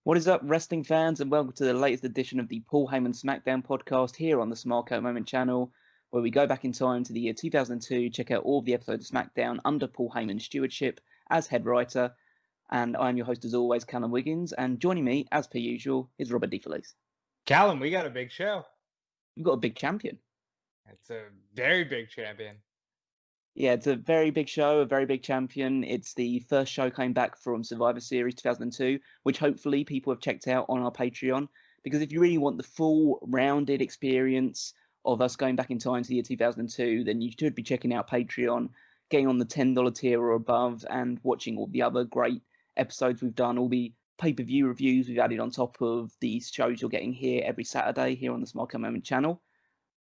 What is up, wrestling fans, and welcome to the latest edition of the Paul Heyman SmackDown podcast here on the Smark Out Moment channel, where we go back in time to the year 2002, check out all of the episodes of SmackDown under Paul Heyman's stewardship as head writer. And I'm your host, as always, Callum Wiggins, and joining me, as per usual, is Robert DeFelice. Callum, we got a big show. We've got a big champion. It's a very big champion. Yeah, it's a very big show, a very big champion. It's the first show came back from Survivor Series 2002, which hopefully people have checked out on our Patreon. Because if you really want the full, rounded experience of us going back in time to the year 2002, then you should be checking out Patreon, getting on the $10 tier or above, and watching all the other great episodes we've done, all the pay-per-view reviews we've added on top of these shows you're getting here every Saturday here on the Smark Out Moment channel.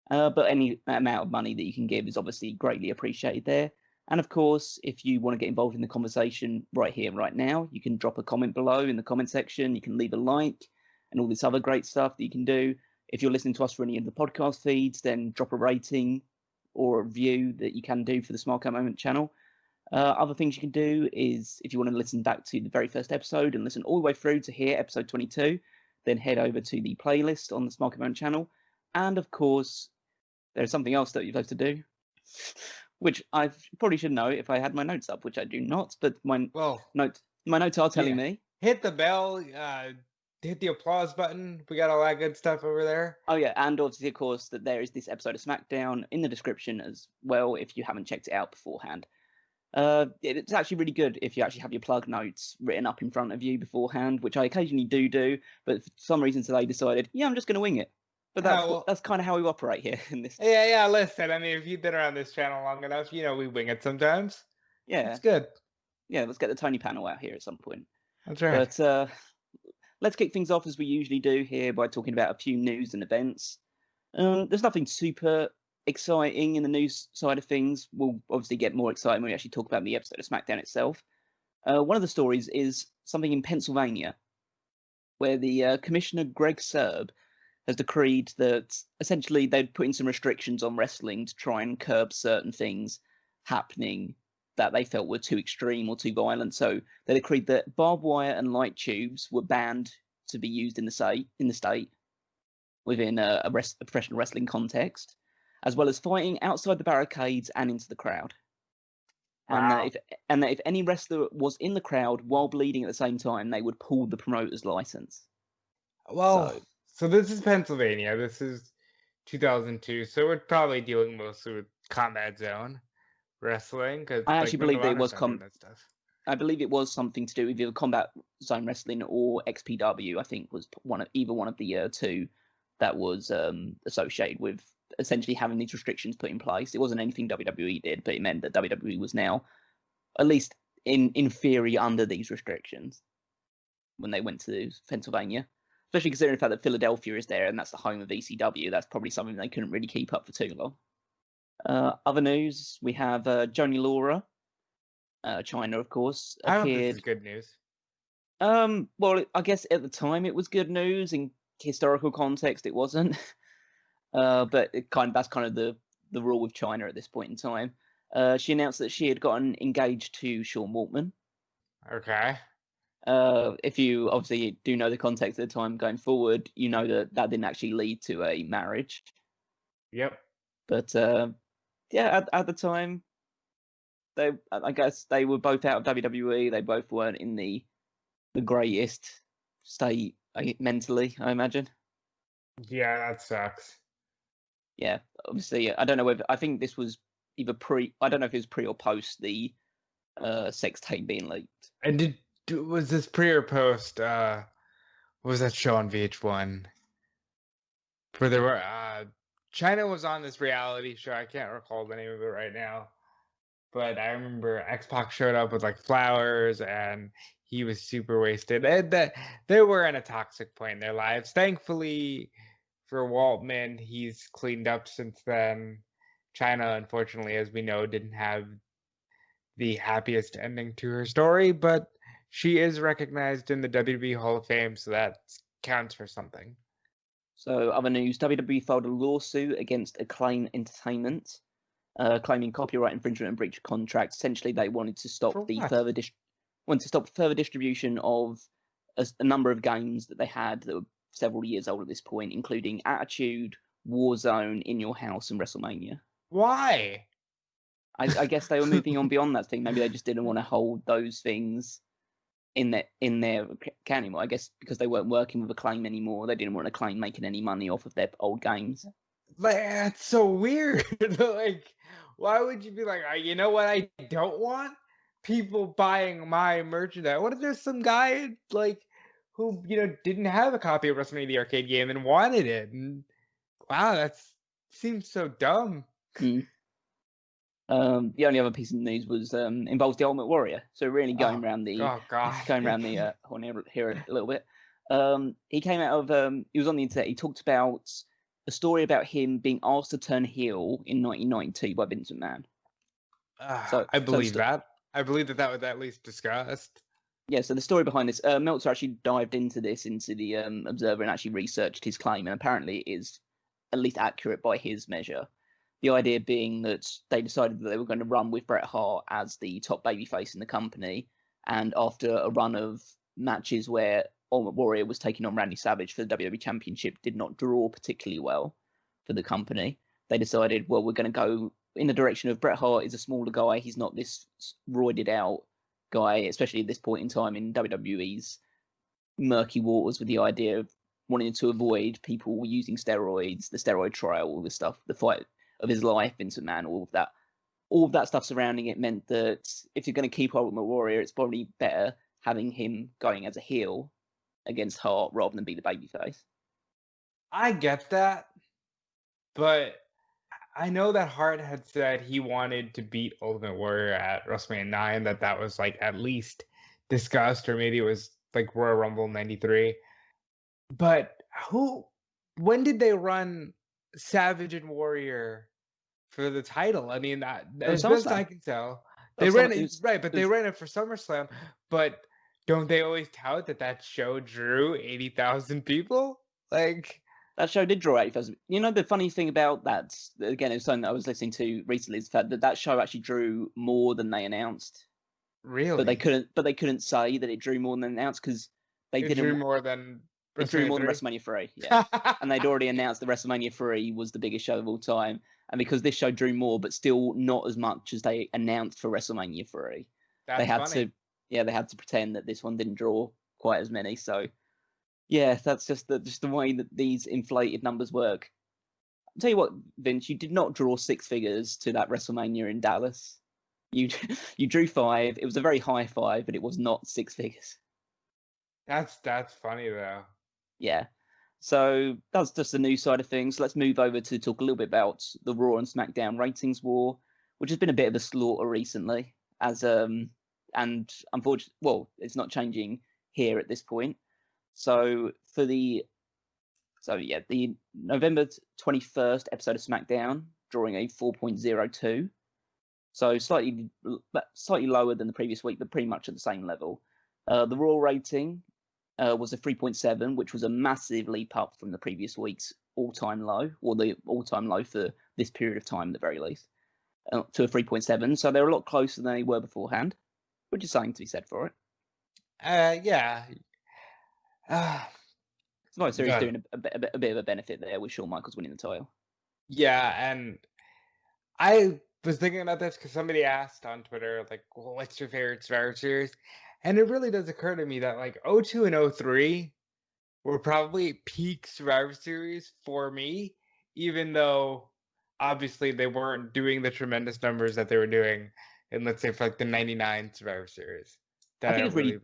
But any amount of money that you can give is obviously greatly appreciated there. And of course, if you want to get involved in the conversation right here, right now, you can drop a comment below in the comment section. You can leave a like and all this other great stuff that you can do. If you're listening to us for any of the podcast feeds, then drop a rating or a review that you can do for the Smark Out Moment channel. Other things you can do is, if you want to listen back to the very first episode and listen all the way through to here, episode 22, then head over to the playlist on the Smark Out Moment channel. And of course, there's something else that you're supposed to do, which I probably should know if I had my notes up, which I do not. But my notes are telling me. Hit the bell, hit the applause button. We got all that good stuff over there. Oh yeah, and obviously, of course, that there is this episode of SmackDown in the description as well if you haven't checked it out beforehand. It's actually really good if you actually have your plug notes written up in front of you beforehand, which I occasionally do, but for some reason today decided, I'm just going to wing it. But that's kind of how we operate here in this. Yeah. Listen, I mean, if you've been around this channel long enough, we wing it sometimes. Yeah, it's good. Yeah, let's get the Tony panel out here at some point. That's right. But let's kick things off as we usually do here by talking about a few news and events. There's nothing super exciting in the news side of things. We'll obviously get more exciting when we actually talk about the episode of SmackDown itself. One of the stories is something in Pennsylvania, where the Commissioner Greg Serb has decreed that essentially they'd put in some restrictions on wrestling to try and curb certain things happening that they felt were too extreme or too violent. So they decreed that barbed wire and light tubes were banned to be used in the state within a professional wrestling context, as well as fighting outside the barricades and into the crowd. Wow. And that if any wrestler was in the crowd while bleeding at the same time, they would pull the promoter's license. Well, so this is Pennsylvania. This is 2002. So we're probably dealing mostly with Combat Zone wrestling. I actually believe it was that stuff. I believe it was something to do with either Combat Zone Wrestling or XPW. I think was either one of the two that was associated with essentially having these restrictions put in place. It wasn't anything WWE did, but it meant that WWE was now, at least in theory, under these restrictions when they went to Pennsylvania. Especially considering the fact that Philadelphia is there and that's the home of ECW. That's probably something they couldn't really keep up for too long. Other news, we have Johnny Laura, China, of course, appeared. I don't think this is good news. Well, I guess at the time it was good news. In historical context, it wasn't. But that's kind of the rule with China at this point in time. She announced that she had gotten engaged to Sean Waltman. Okay. If you obviously do know the context at the time going forward, you know that didn't actually lead to a marriage. Yep. But at the time, I guess they were both out of WWE. They both weren't in the greatest state mentally, I imagine. Yeah, that sucks. Yeah, obviously, I don't know whether I think this was either I don't know if it was pre or post the sex tape being leaked. And was this pre or post? Was that show on VH1? Where there were China was on this reality show. I can't recall the name of it right now, but I remember X-Pac showed up with like flowers, and he was super wasted. They were in a toxic point in their lives. Thankfully for Waltman, he's cleaned up since then. China, unfortunately, as we know, didn't have the happiest ending to her story, but she is recognized in the WWE Hall of Fame, so that counts for something. So, other news, WWE filed a lawsuit against Acclaim Entertainment, claiming copyright infringement and breach of contract. Essentially, they wanted to stop further distribution of a number of games that they had that were several years old at this point, including Attitude, Warzone, In Your House, and WrestleMania. Why? I guess they were moving on beyond that thing. Maybe they just didn't want to hold those things in their account anymore. I guess because they weren't working with Acclaim anymore, they didn't want Acclaim making any money off of their old games. Like, that's so weird. Like, why would you be like, you know what? I don't want people buying my merchandise. What if there's some guy like who didn't have a copy of WrestleMania the arcade game and wanted it? And wow, that seems so dumb. Mm. The only other piece of news was involves the Ultimate Warrior. So really going around the horn here a little bit. He came out of he was on the internet. He talked about a story about him being asked to turn heel in 1992 by Vince McMahon. I believe that. I believe that was at least discussed. Yeah, so the story behind this, Meltzer actually dived into the Observer and actually researched his claim, and apparently it is at least accurate by his measure. The idea being that they decided that they were going to run with Bret Hart as the top babyface in the company, and after a run of matches where Ultimate Warrior was taking on Randy Savage for the WWE Championship did not draw particularly well for the company, they decided, well, we're going to go in the direction of Bret Hart is a smaller guy. He's not this roided out guy, especially at this point in time in WWE's murky waters, with the idea of wanting to avoid people using steroids, the steroid trial, all this stuff, the fight of his life, Vince McMahon, all of that stuff surrounding it meant that if you're going to keep Ultimate Warrior, it's probably better having him going as a heel against Hart rather than be the babyface. I get that, but I know that Hart had said he wanted to beat Ultimate Warrior at WrestleMania 9, that was like at least discussed, or maybe it was like Royal Rumble 93. But when did they run Savage and Warrior for the title? I mean, as best I can tell, they ran it right, but they ran it for SummerSlam. But don't they always tout that show drew 80,000 people? Like, that show did draw 80,000. You know, the funny thing about that, again, it was something that I was listening to recently, is the fact that show actually drew more than they announced. Really? But they couldn't say that it drew more than they announced because they didn't. Drew more than WrestleMania 3, yeah. And they'd already announced that WrestleMania 3 was the biggest show of all time. And because this show drew more, but still not as much as they announced for WrestleMania 3, they had to pretend that this one didn't draw quite as many. So, yeah, that's just the way that these inflated numbers work. I'll tell you what, Vince, you did not draw six figures to that WrestleMania in Dallas. You drew 5. It was a very high 5, but it was not 6 figures. That's funny though. Yeah. So that's just the news side of things. Let's move over to talk a little bit about the Raw and SmackDown ratings war, which has been a bit of a slaughter recently. And unfortunately, well, it's not changing here at this point. So the November 21st episode of SmackDown drawing a 4.02, so slightly lower than the previous week, but pretty much at the same level. The Raw rating was a 3.7, which was a massive leap up from the previous week's all-time low, or the all-time low for this period of time at the very least, to a 3.7. So they're a lot closer than they were beforehand, which is something to be said for it. Yeah. Survivor Series doing a bit of a benefit there with Shawn Michaels winning the title. Yeah, and I was thinking about this because somebody asked on Twitter, like, well, what's your favorite Survivor Series? And it really does occur to me that like 02 and 03 were probably peak Survivor Series for me, even though obviously they weren't doing the tremendous numbers that they were doing in, let's say, for like the 99 Survivor Series. I think it's really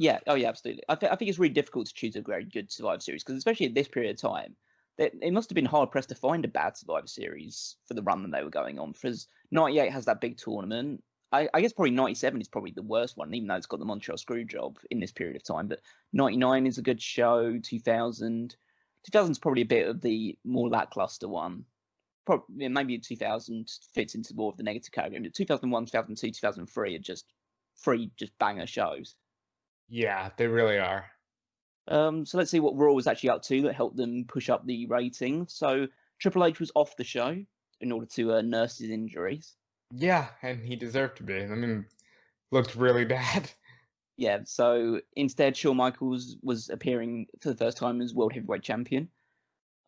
yeah, oh yeah, absolutely. I think it's really difficult to choose a very good Survivor Series because especially at this period of time, it must have been hard pressed to find a bad Survivor Series for the run that they were going on. Because 98 has that big tournament. I guess probably 97 is probably the worst one, even though it's got the Montreal Screwjob in this period of time. But 99 is a good show. 2000 is probably a bit of the more lackluster one. Probably maybe 2000 fits into more of the negative category. But 2001, 2002, 2003 are just three banger shows. Yeah, they really are. So let's see what Raw was actually up to that helped them push up the rating. So Triple H was off the show in order to nurse his injuries. Yeah, and he deserved to be. I mean, looked really bad. Yeah, so instead, Shawn Michaels was appearing for the first time as World Heavyweight Champion.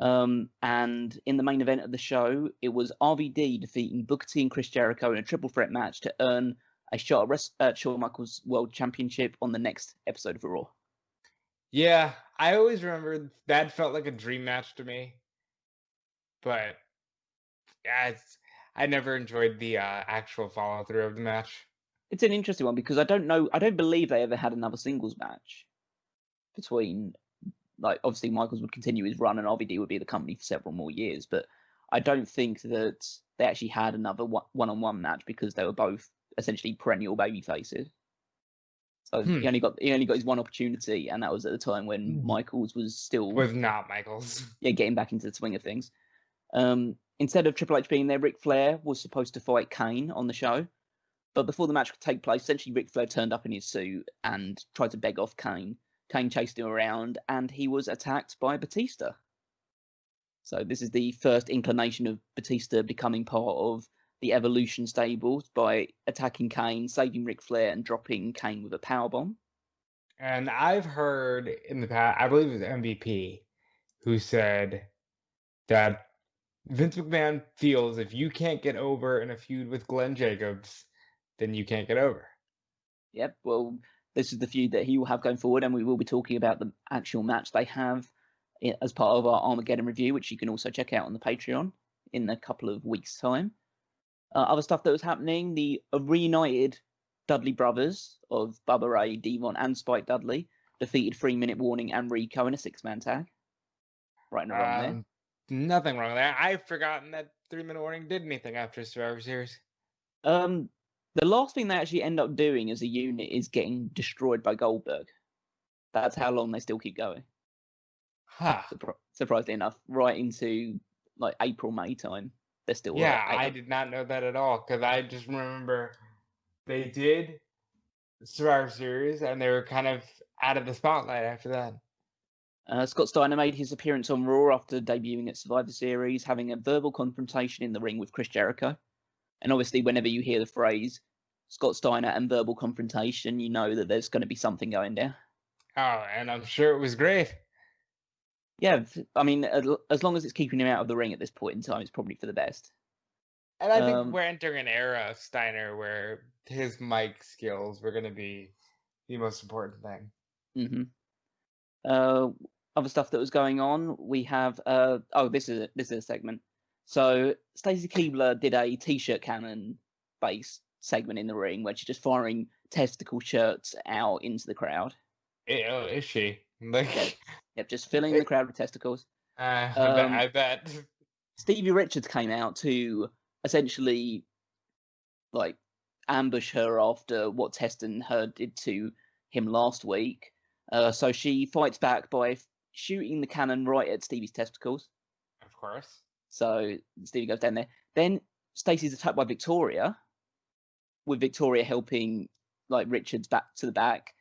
And in the main event of the show, it was RVD defeating Booker T and Chris Jericho in a triple threat match to earn a shot at Shawn Michaels World Championship on the next episode of Raw. Yeah, I always remember that felt like a dream match to me, but yeah, I never enjoyed the actual follow through of the match. It's an interesting one because I don't believe they ever had another singles match between, like, obviously Michaels would continue his run and RVD would be the company for several more years, but I don't think that they actually had another one-on-one match because they were both essentially perennial baby faces. So he only got his one opportunity, and that was at the time when Michaels was still not Michaels. getting back into the swing of things. Instead of Triple H being there, Ric Flair was supposed to fight Kane on the show, but before the match could take place, essentially Ric Flair turned up in his suit and tried to beg off Kane. Kane chased him around, and he was attacked by Batista. So this is the first inclination of Batista becoming part of the Evolution stables by attacking Kane, saving Ric Flair, and dropping Kane with a powerbomb. And I've heard in the past, I believe it was MVP, who said that Vince McMahon feels if you can't get over in a feud with Glenn Jacobs, then you can't get over. Yep, well, this is the feud that he will have going forward, and we will be talking about the actual match they have as part of our Armageddon review, which you can also check out on the Patreon in a couple of weeks' time. Other stuff that was happening, the reunited Dudley brothers of Bubba Ray, Devon, and Spike Dudley defeated 3 Minute Warning and Rico in a 6-man tag. Right and wrong there. Nothing wrong there. I've forgotten that 3 Minute Warning did anything after Survivor Series. The last thing they actually end up doing as a unit is getting destroyed by Goldberg. That's how long they still keep going. Huh. Surprisingly enough, right into like April, May time. They're still I did not know that at all, because I just remember they did Survivor Series and they were kind of out of the spotlight after that. Scott Steiner made his appearance on Raw after debuting at Survivor Series, having a verbal confrontation in the ring with Chris Jericho. And obviously, whenever you hear the phrase Scott Steiner and verbal confrontation, you know that there's going to be something going down. Oh, and I'm sure it was great. Yeah, I mean, as long as it's keeping him out of the ring at this point in time, it's probably for the best. And I think we're entering an era of Steiner where his mic skills were going to be the most important thing. Other stuff that was going on, we have this is a segment. So Stacey Keibler did a t-shirt cannon based segment in the ring where she's just firing testicle shirts out into the crowd. Is she? Like, yep, just filling the crowd with testicles. I bet. Stevie Richards came out to essentially like ambush her after what Test and her did to him last week. So she fights back by shooting the cannon right at Stevie's testicles. Of course. So Stevie goes down there. Then Stacey's attacked by Victoria, with Victoria helping like Richards back to the back.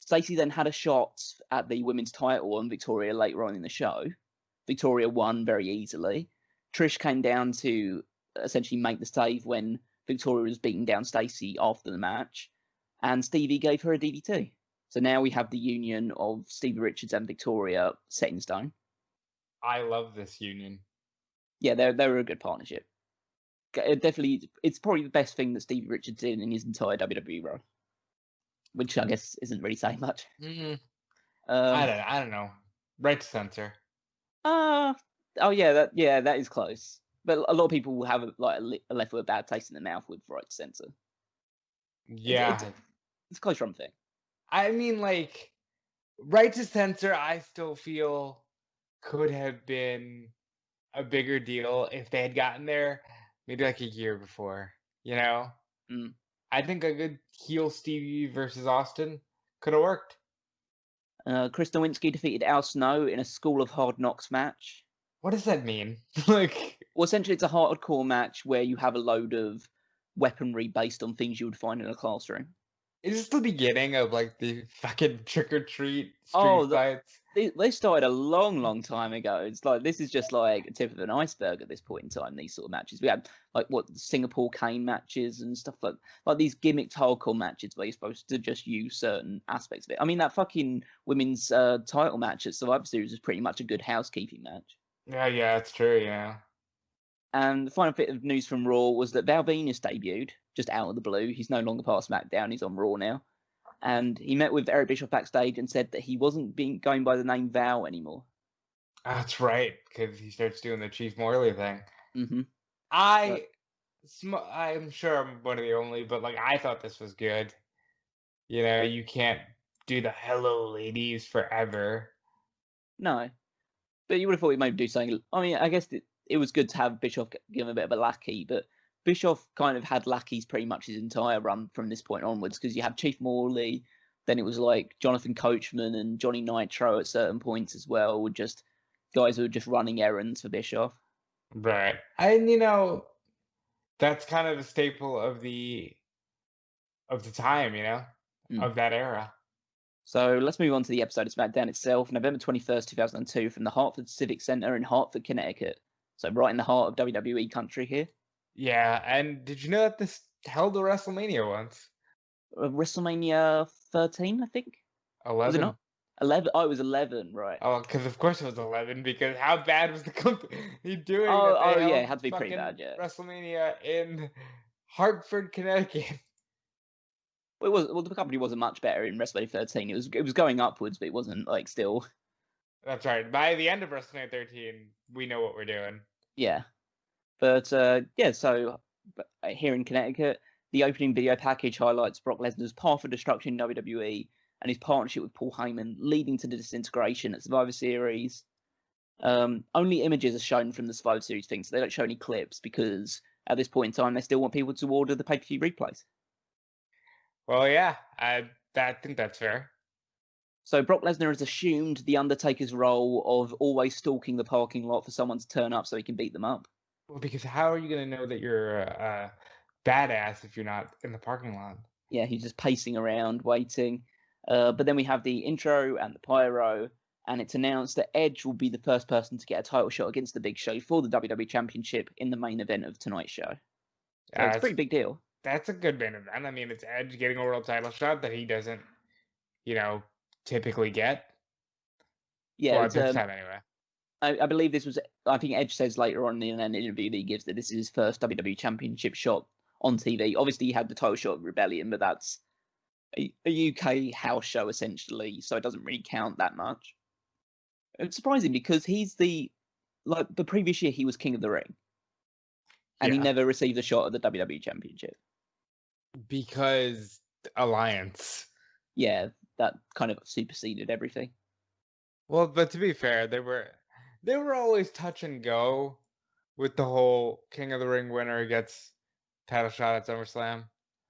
Stacey then had a shot at the women's title on Victoria later on in the show. Victoria won very easily. Trish came down to essentially make the save when Victoria was beating down Stacey after the match, and Stevie gave her a DDT. So now we have the union of Stevie Richards and Victoria set in stone. I love this union. Yeah, they're a good partnership. Definitely, it's probably the best thing that Stevie Richards did in his entire WWE run, which I guess isn't really saying much. I don't know. Right to censor. That is close. But a lot of people will have left with a bad taste in their mouth with right to censor. Yeah, it's a close run thing. I mean, like, right to censor, I still feel could have been a bigger deal if they had gotten there maybe like a year before, you know? I think a good heel Stevie versus Austin could have worked. Chris Nowinski defeated Al Snow in a School of Hard Knocks match. What does that mean? Well, essentially, it's a hardcore match where you have a load of weaponry based on things you would find in a classroom. Is this the beginning of like the fucking trick or treat street Oh, fights? they started a long, long time ago. It's like this is just like a tip of an iceberg at this point in time. These sort of matches we had, like what Singapore cane matches and stuff like these gimmicked hardcore matches where you're supposed to just use certain aspects of it. I mean, that fucking women's title match at Survivor Series was pretty much a good housekeeping match. Yeah, that's true. Yeah. And the final bit of news from Raw was that Val Venis debuted just out of the blue. He's no longer part of SmackDown. He's on Raw now. And he met with Eric Bischoff backstage and said that he wasn't going by the name Val anymore. That's right, because he starts doing the Chief Morley thing. Mm-hmm. I, I'm sure I'm one of the only, but like I thought this was good. You know, you can't do the "Hello, ladies" forever. No, but you would have thought he might do something. I mean, I guess it was good to have Bischoff give him a bit of a lackey, but Bischoff kind of had lackeys pretty much his entire run from this point onwards because you had Chief Morley, then it was like Jonathan Coachman and Johnny Nitro at certain points as well, with just guys who were just running errands for Bischoff. Right. And you know, that's kind of a staple of the time, you know, Mm. of that era. So let's move on to the episode of SmackDown itself, November 21st, 2002, from the Hartford Civic Center in Hartford, Connecticut. So right in the heart of WWE country here. Yeah, and did you know that this held a WrestleMania once? WrestleMania 13, I think. Was it 11. not? 11. Oh, it was 11, right. Oh, because of course it was 11. Because how bad was the company doing Oh, that they yeah, held it had to be pretty fucking bad, yeah. WrestleMania in Hartford, Connecticut? Well, the company wasn't much better in WrestleMania 13. It was going upwards, but it wasn't like still. That's right. By the end of WrestleMania 13, we know what we're doing. Yeah. But yeah, so here in Connecticut, the opening video package highlights Brock Lesnar's path for destruction in WWE and his partnership with Paul Heyman, leading to the disintegration at Survivor Series. Only images are shown from the Survivor Series thing, so they don't show any clips because at this point in time, they still want people to order the pay-per-view replays. Well, yeah, I think that's fair. So Brock Lesnar has assumed the Undertaker's role of always stalking the parking lot for someone to turn up so he can beat them up. Well, because how are you going to know that you're a badass if you're not in the parking lot? Yeah, he's just pacing around, waiting. But then we have the intro and the pyro, and it's announced that Edge will be the first person to get a title shot against the Big Show for the WWE Championship in the main event of tonight's show. So it's a pretty big deal. That's a good main event. I mean, it's Edge getting a world title shot that he doesn't, you know, typically get. Yeah, Well, it's this time anyway. I believe this was. I think Edge says later on in an interview that he gives that this is his first WWE Championship shot on TV. Obviously, he had the title shot of Rebellion, but that's a UK house show essentially, so it doesn't really count that much. It's surprising because he's the previous year he was King of the Ring, and he Yeah, never received a shot at the WWE Championship. because Alliance. Yeah, that kind of superseded everything. Well, but to be fair, they were always touch and go with the whole King of the Ring winner gets title shot at SummerSlam.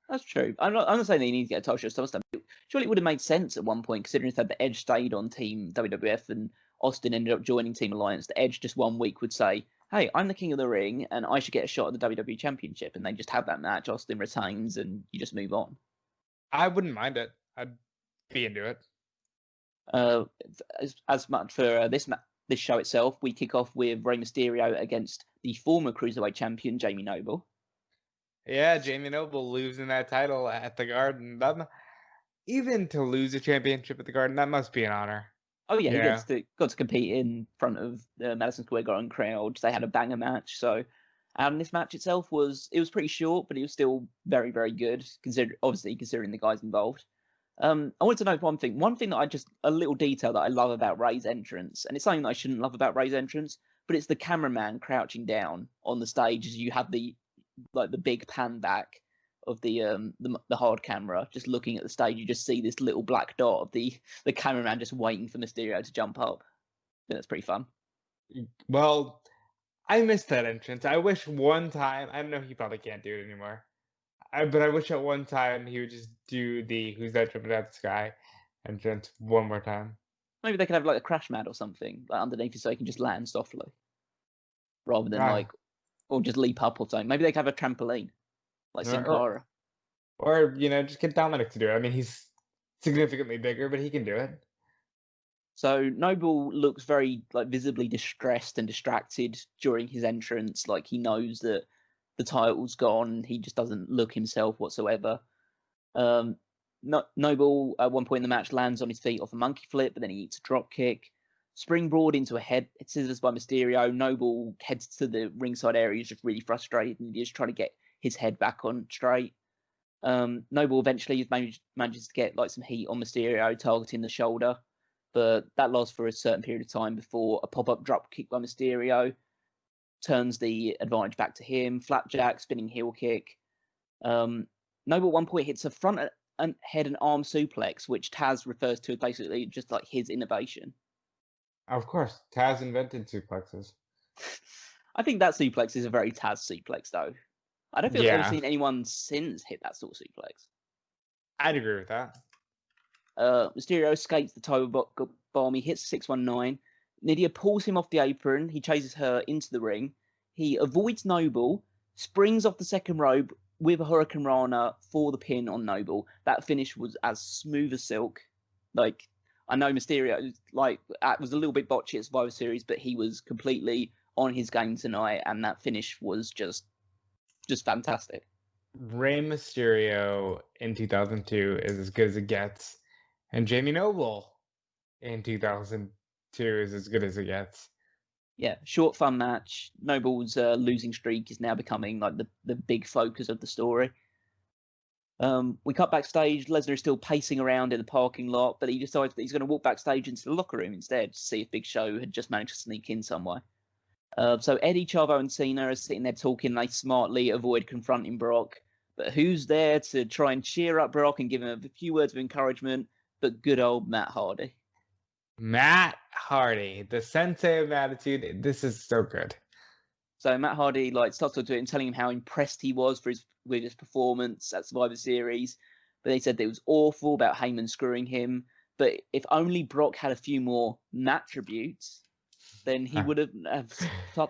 That's true. I'm not saying they need to get a title shot. Surely it would have made sense at one point, considering that the Edge stayed on Team WWF and Austin ended up joining Team Alliance. The Edge just 1 week would say, "Hey, I'm the King of the Ring, and I should get a shot at the WWE Championship," and they just have that match. Austin retains, and you just move on. I wouldn't mind it. I'd be into it. Uh, as much for this show itself, we kick off with Rey Mysterio against the former Cruiserweight Champion Jamie Noble. Yeah, Jamie Noble losing that title at the Garden. Even to lose a championship at the Garden, that must be an honor. Oh yeah, he Yeah. got to compete in front of the Madison Square Garden crowd. They had a banger match. So, this match itself was pretty short, but it was still very very good. Considering the guys involved. I wanted to know one thing. One thing that a little detail that I love about Ray's entrance, and it's something that I shouldn't love about Ray's entrance, but it's the cameraman crouching down on the stage as you have the big pan back of the hard camera, just looking at the stage. You just see this little black dot of the cameraman just waiting for Mysterio to jump up. I think that's pretty fun. Well, I missed that entrance. I wish one time. I know he probably can't do it anymore. But I wish at one time he would just do the "Who's that jumping out the sky" entrance one more time. Maybe they could have like a crash mat or something underneath you so he can just land softly, rather than Ah, or just leap up or something. Maybe they could have a trampoline like Sin or Cara. Or, just get Dominic to do it. I mean, he's significantly bigger, but he can do it. So Noble looks very like visibly distressed and distracted during his entrance. Like he knows that the title's gone. He just doesn't look himself whatsoever. Um, Noble at one point in the match lands on his feet off a monkey flip, but then he eats a drop kick. Springboard into a head scissors by Mysterio. Noble heads to the ringside area. He's just really frustrated and he's just trying to get his head back on straight. Noble eventually manages to get like some heat on Mysterio, targeting the shoulder, but that lasts for a certain period of time before a pop-up drop kick by Mysterio turns the advantage back to him. Flapjack, spinning heel kick. Noble at one point hits a front and head and arm suplex, which Taz refers to as basically just like his innovation. Of course, Taz invented suplexes. I think that suplex is a very Taz suplex, though. I don't think I've ever Yeah, seen anyone since hit that sort of suplex. I'd agree with that. Mysterio escapes the toe bomb. He hits 619. Nydia pulls him off the apron. He chases her into the ring. He avoids Noble, springs off the second rope with a Hurricane Rana for the pin on Noble. That finish was as smooth as silk. Like, I know Mysterio was a little bit botchy at Survivor Series, but he was completely on his game tonight, and that finish was just fantastic. Rey Mysterio in 2002 is as good as it gets, and Jamie Noble in 2002 is as good as it gets. Yeah, short, fun match. Noble's losing streak is now becoming like the big focus of the story. We cut backstage. Lesnar is still pacing around in the parking lot, but he decides that he's going to walk backstage into the locker room instead to see if Big Show had just managed to sneak in somewhere. So Eddie, Chavo, and Cena are sitting there talking. They smartly avoid confronting Brock. But who's there to try and cheer up Brock and give him a few words of encouragement? But good old Matt Hardy. Matt Hardy, the sensei of attitude. This is so good. So Matt Hardy starts talking to him, telling him how impressed he was with his performance at Survivor Series. But they said that it was awful about Heyman screwing him. But if only Brock had a few more Matt tributes, then he would have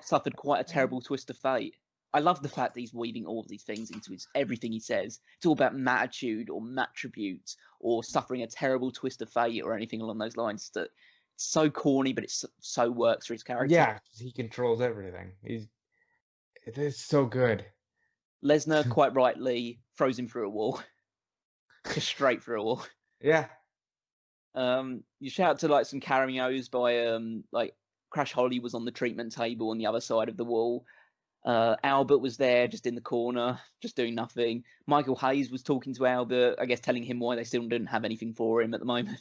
suffered quite a terrible twist of fate. I love the fact that he's weaving all of these things into everything he says. It's all about Mattitude or Matt tributes or suffering a terrible twist of fate or anything along those lines. That it's so corny, but it so works for his character. Yeah, he controls everything. It is so good. Lesnar, quite rightly, throws him through a wall. Just straight through a wall. Yeah. You shout to some cameos by Crash Holly was on the treatment table on the other side of the wall. Albert was there just in the corner, just doing nothing. Michael Hayes was talking to Albert, I guess telling him why they still didn't have anything for him at the moment.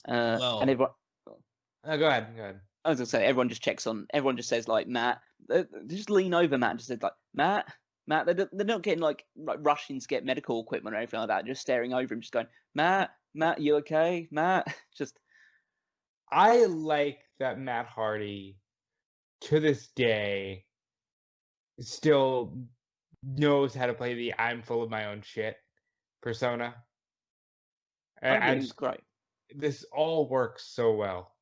And everyone... Oh, go ahead. I was going to say, everyone just says, Matt, they just lean over Matt and just says, Matt, they're not getting, rushing to get medical equipment or anything like that, just staring over him, just going, Matt, you okay? Matt, just... I like that Matt Hardy, to this day, still knows how to play the I'm full of my own shit persona. And it's great. This all works so well.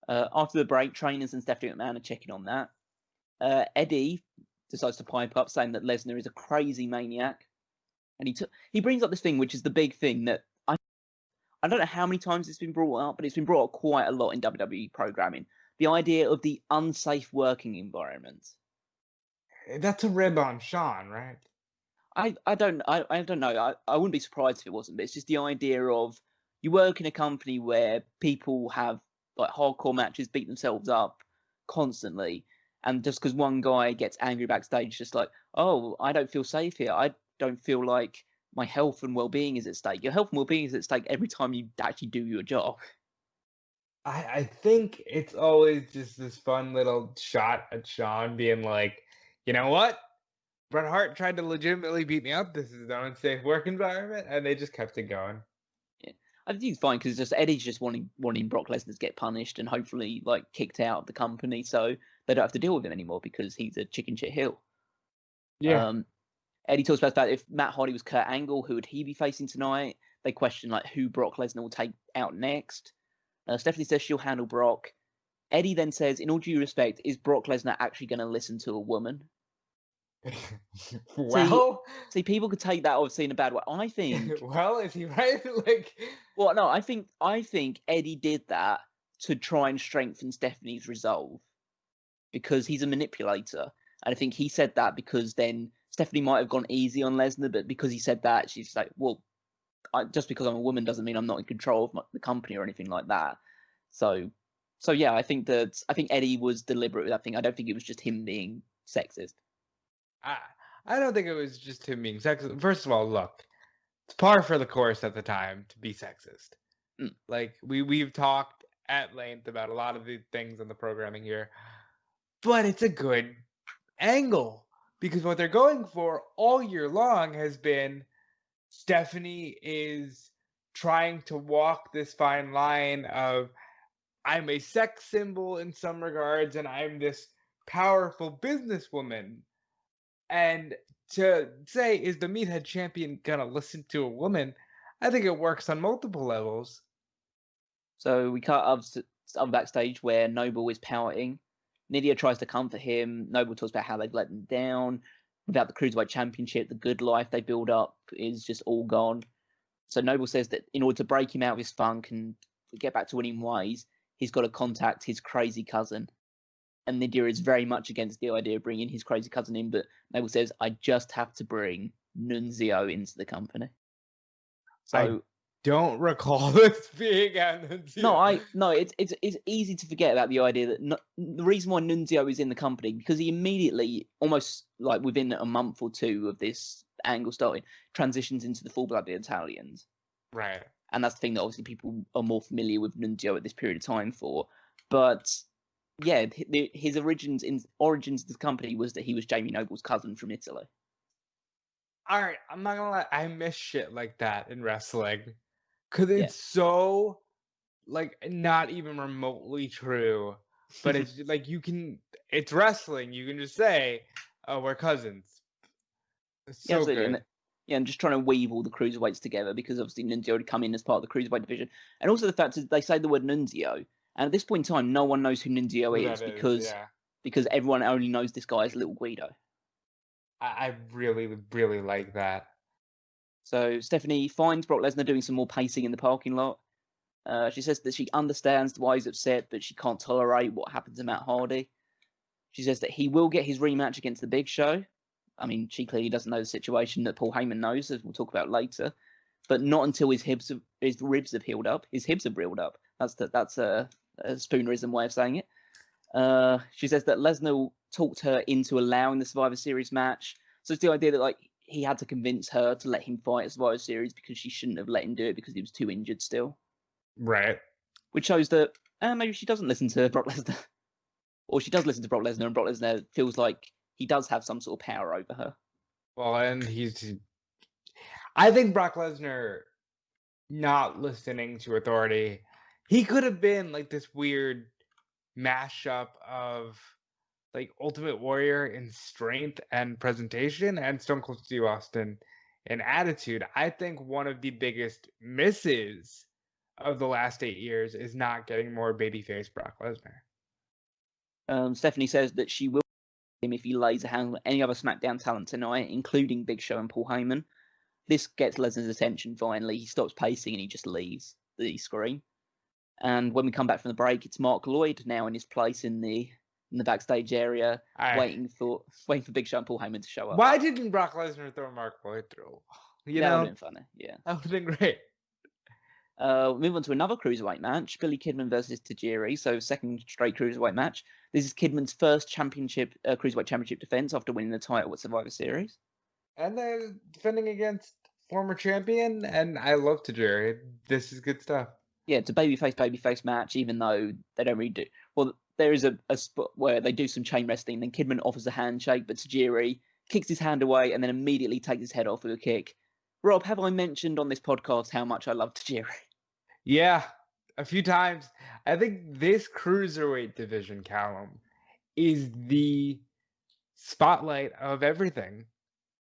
After the break, trainers and Stephanie McMahon are checking on that. Eddie decides to pipe up, saying that Lesnar is a crazy maniac. And he brings up this thing, which is the big thing that I don't know how many times it's been brought up, but it's been brought up quite a lot in WWE programming. The idea of the unsafe working environment. That's a rib on Sean, right? I don't know. I wouldn't be surprised if it wasn't, but it's just the idea of you work in a company where people have hardcore matches, beat themselves up constantly, and just because one guy gets angry backstage, just oh, I don't feel safe here. I don't feel like my health and well-being is at stake. Your health and well-being is at stake every time you actually do your job. I think it's always just this fun little shot at Sean being like, you know what? Bret Hart tried to legitimately beat me up. This is an unsafe work environment, and they just kept it going. Yeah. I think it's fine because Eddie's just wanting Brock Lesnar to get punished and hopefully kicked out of the company, so they don't have to deal with him anymore because he's a chicken shit heel. Yeah. Eddie talks about if Matt Hardy was Kurt Angle, who would he be facing tonight? They question who Brock Lesnar will take out next. Stephanie says she'll handle Brock. Eddie then says, in all due respect, is Brock Lesnar actually going to listen to a woman? See, Well, see, people could take that obviously in a bad way. I think. well, is he right? Like, Well, no, I think Eddie did that to try and strengthen Stephanie's resolve because he's a manipulator, and I think he said that because then Stephanie might have gone easy on Lesnar, but because he said that, she's like, well, just because I'm a woman doesn't mean I'm not in control of the company or anything like that. So, yeah, I think Eddie was deliberate with that thing. I don't think it was just him being sexist. I, I don't think it was just him being sexist. First of all, look, it's par for the course at the time to be sexist. Mm. Like we've talked at length about a lot of the things on the programming here, but it's a good angle because what they're going for all year long has been Stephanie is trying to walk this fine line of I'm a sex symbol in some regards and I'm this powerful businesswoman. And to say, is the meathead champion gonna listen to a woman? I think it works on multiple levels. So we cut up backstage where Noble is pouting. Nydia tries to comfort him. Noble talks about how they've let them down. Without the Cruiserweight Championship, the good life they build up is just all gone. So Noble says that in order to break him out of his funk and get back to winning ways, he's got to contact his crazy cousin. And Nydia is very much against the idea of bringing his crazy cousin in, but Noble says, I just have to bring Nunzio into the company. I So don't recall this being on no, it's easy to forget about the idea that the reason why Nunzio is in the company because he immediately, almost like within a month or two of this angle starting, transitions into the full-blooded Italians, Right. and that's the thing that obviously people are more familiar with Nunzio at this period of time for. But yeah, his origins in the company was that he was Jamie Noble's cousin from Italy. All right, I'm not gonna lie. I miss shit like that in wrestling because Yeah. it's so like not even remotely true. But it's like you can. It's wrestling. You can just say, "Oh, we're cousins." It's Yeah, so absolutely. good. And just trying to weave all the cruiserweights together because obviously Nunzio had come in as part of the cruiserweight division. And also the fact is they say the word Nunzio, and at this point in time, no one knows who Nunzio Who is that is? because Yeah. everyone only knows this guy as Little Guido. I really, really like that. So Stephanie finds Brock Lesnar doing some more pacing in the parking lot. She says that she understands why he's upset, but she can't tolerate what happened to Matt Hardy. She says that he will get his rematch against the Big Show. I mean, she clearly doesn't know the situation that Paul Heyman knows, as we'll talk about later. But not until his ribs have healed up. His hips have reeled up. That's a spoonerism way of saying it. She says that Lesnar talked her into allowing the Survivor Series match. So it's the idea that like he had to convince her to let him fight at Survivor Series because she shouldn't have let him do it because he was too injured still. Right. Which shows that maybe she doesn't listen to Brock Lesnar. Or she does listen to Brock Lesnar, and Brock Lesnar feels like he does have some sort of power over her. Well, and I think Brock Lesnar not listening to authority. He could have been like this weird mashup of like Ultimate Warrior in strength and presentation and Stone Cold Steve Austin in attitude. I think one of the biggest misses of the last 8 years is not getting more babyface Brock Lesnar. Stephanie says that she will him if he lays a hand on any other SmackDown talent tonight, including Big Show and Paul Heyman. This gets Lesnar's attention finally. He stops pacing and he just leaves the screen. And when we come back from the break, it's Mark Lloyd now in his place in the backstage area, waiting for Big Show and Paul Heyman to show up. Why didn't Brock Lesnar throw Mark Lloyd through? That would have been funny, yeah. That would have been great. Move on to another cruiserweight match: Billy Kidman versus Tajiri. So second straight cruiserweight match. This is Kidman's first cruiserweight championship defense after winning the title at Survivor Series. And they're defending against former champion, and I love Tajiri. This is good stuff. Yeah, it's a babyface match, even though they don't really do. Well, there is a spot where they do some chain wrestling, then Kidman offers a handshake, but Tajiri kicks his hand away and then immediately takes his head off with a kick. Rob, have I mentioned on this podcast how much I love Tajiri? Yeah, a few times. I think this cruiserweight division, Callum, is the spotlight of everything.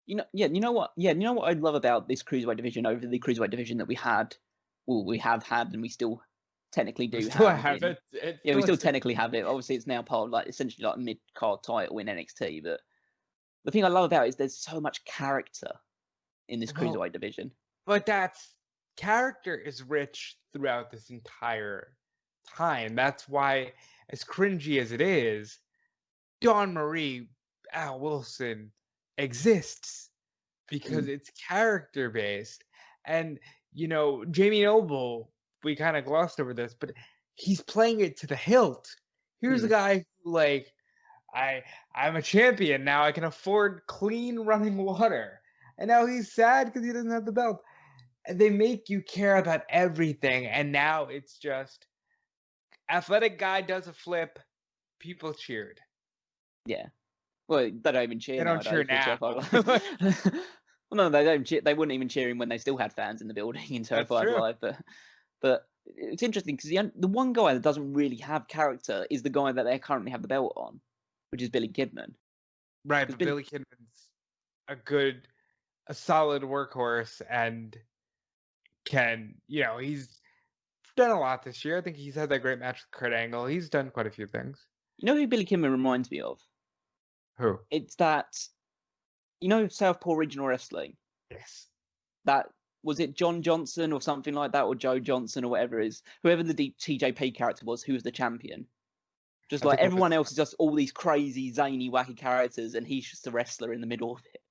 You know what I love about this cruiserweight division over the cruiserweight division that we had. Well, we have had, and we still technically do have it. Yeah, we still technically have it. Obviously, it's now part of essentially like a mid-card title in NXT, but The thing I love about it is there's so much character in this Well, cruiserweight division. but that's character is rich throughout this entire time. That's why, as cringy as it is, Dawn Marie, Al Wilson exists because Mm. it's character based. And, Jamie Noble, we kind of glossed over this, but he's playing it to the hilt. Here's a Mm. guy who, like, I'm a champion now. I can afford clean running water. And now he's sad because he doesn't have the belt. And they make you care about everything. And now it's just athletic guy does a flip, people cheered. Yeah. Well, they don't even cheer They don't cheer nowadays with now. Terrified Live. Well, no, they don't cheer. They wouldn't even cheer him when they still had fans in the building in That's Terrified true. Live. But it's interesting because the one guy that doesn't really have character is the guy that they currently have the belt on, which is Billy Kidman. Right, but Billy Kidman's a solid workhorse and he's done a lot this year. I think he's had that great match with Kurt Angle. He's done quite a few things. You know who Billy Kidman reminds me of? Who? It's that, Southpaw Regional Wrestling? Yes. That, was it John Johnson or something like that, or Joe Johnson or whatever it is? Whoever the TJP character was, who was the champion. Just like everyone else is just all these crazy, zany, wacky characters, and he's just a wrestler in the middle of it.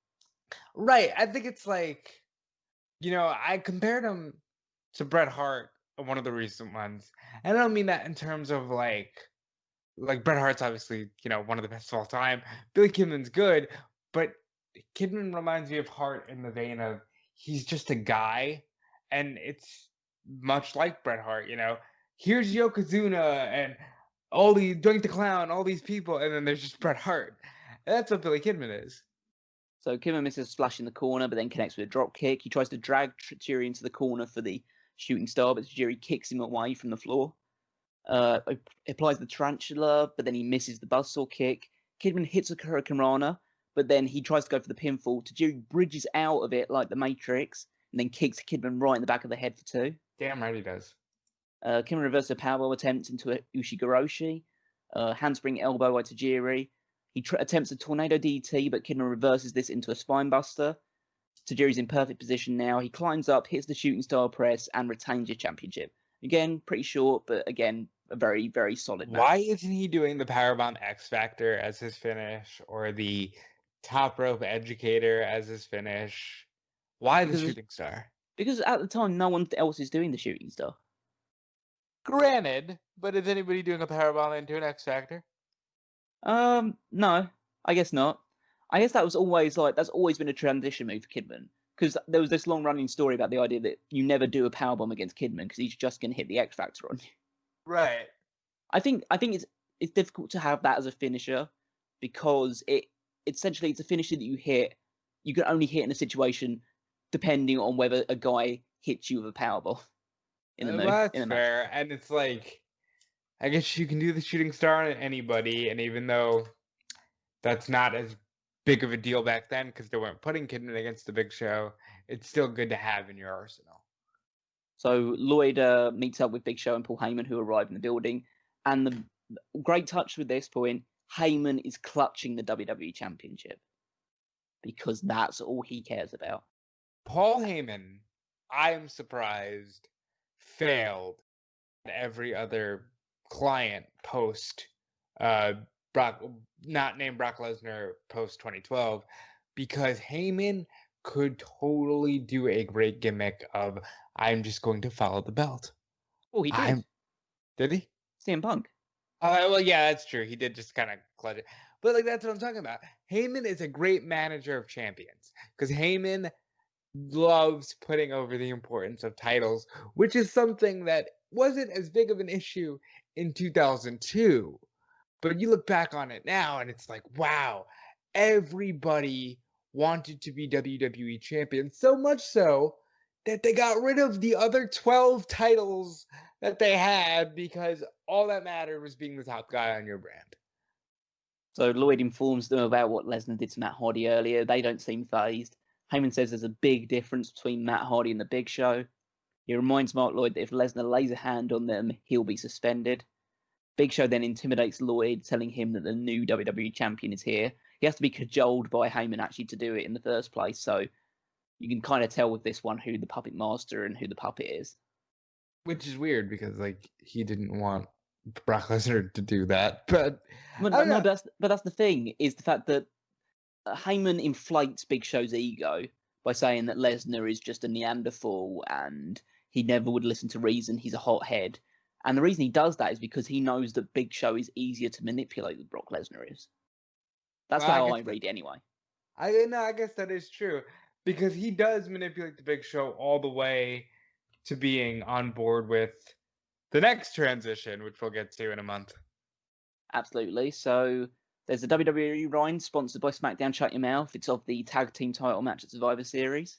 Right. I think it's like, I compared him to Bret Hart, one of the recent ones. And I don't mean that in terms of like Bret Hart's obviously, one of the best of all time. Billy Kidman's good, but Kidman reminds me of Hart in the vein of he's just a guy, and it's much like Bret Hart, Here's Yokozuna and all these Doink the Clown, all these people, and then there's just Bret Hart. And that's what Billy Kidman is. So Kidman misses a splash in the corner, but then connects with a drop kick. He tries to drag Tajiri into the corner for the shooting star, but Tajiri kicks him away from the floor. Applies the tarantula, but then he misses the buzzsaw kick. Kidman hits a hurricanrana, but then he tries to go for the pinfall. Tajiri bridges out of it like the Matrix, and then kicks Kidman right in the back of the head for 2. Damn right he does. Kidman reverses a powerbomb attempt into a Ushigoroshi. Handspring elbow by Tajiri. He attempts a tornado DT, but Kidman reverses this into a spinebuster. Tajiri's in perfect position now. He climbs up, hits the shooting star press, and retains his championship. Again, pretty short, but again, a very, very solid match. Why isn't he doing the Powerbomb X Factor as his finish, or the Top Rope Educator as his finish? Why the shooting star? Because at the time, no one else is doing the shooting star. Granted, but is anybody doing a Powerbomb into an X Factor? No, I guess not. I guess that's always been a transition move for Kidman, because there was this long running story about the idea that you never do a powerbomb against Kidman because he's just going to hit the X Factor on you. Right. I think it's difficult to have that as a finisher because it's a finisher that you can only hit in a situation depending on whether a guy hits you with a powerbomb in the move. That's fair, and it's like, I guess you can do the shooting star on anybody, and even though that's not as big of a deal back then because they weren't putting Kidman against the Big Show, it's still good to have in your arsenal. So Lloyd meets up with Big Show and Paul Heyman, who arrive in the building, and the great touch with this point, Heyman is clutching the WWE Championship because that's all he cares about. Paul Heyman, I am surprised, failed every other client post not named Brock Lesnar post 2012, because Heyman could totally do a great gimmick of I'm just going to follow the belt. Oh, he did. Did he? CM Punk. Well, yeah, that's true. He did just kind of clutch it. But that's what I'm talking about. Heyman is a great manager of champions because Heyman loves putting over the importance of titles, which is something that wasn't as big of an issue in 2002. But you look back on it now and it's like, wow, everybody wanted to be WWE champion, so much so that they got rid of the other 12 titles that they had because all that mattered was being the top guy on your brand. So Lloyd informs them about what Lesnar did to Matt Hardy earlier. They don't seem fazed. Heyman says there's a big difference between Matt Hardy and the Big Show. He reminds Mark Lloyd that if Lesnar lays a hand on them, he'll be suspended. Big Show then intimidates Lloyd, telling him that the new WWE champion is here. he has to be cajoled by Heyman actually to do it in the first place. So you can kind of tell with this one who the puppet master and who the puppet is. Which is weird because like he didn't want Brock Lesnar to do that, but Well, no, but that's the thing, is the fact that Heyman inflates Big Show's ego by saying that Lesnar is just a Neanderthal and he never would listen to reason. He's a hothead. And the reason he does that is because he knows that Big Show is easier to manipulate than Brock Lesnar is. That's how I read it anyway. I guess that is true because he does manipulate the Big Show all the way to being on board with the next transition, which we'll get to in a month. Absolutely. So there's a WWE Rhine sponsored by SmackDown Shut Your Mouth. It's of the tag team title match at Survivor Series.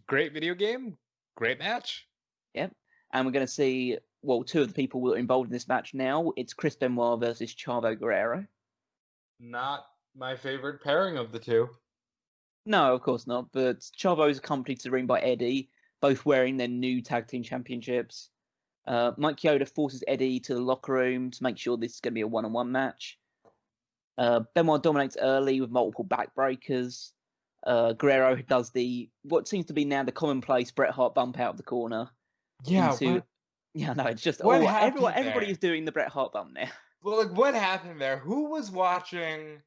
Great video game. Great match. Yep. And we're going to see, well, two of the people who are involved in this match now. It's Chris Benoit versus Chavo Guerrero. Not my favorite pairing of the two. No, of course not. But Chavo is accompanied to the ring by Eddie, both wearing their new tag team championships. Mike Chioda forces Eddie to the locker room to make sure this is going to be a one-on-one match. Benoit dominates early with multiple backbreakers. Guerrero does what seems to be now the commonplace Bret Hart bump out of the corner. Yeah, no, it's just everybody is doing the Bret Hart bump now. Well, like, what happened there? Who was watching,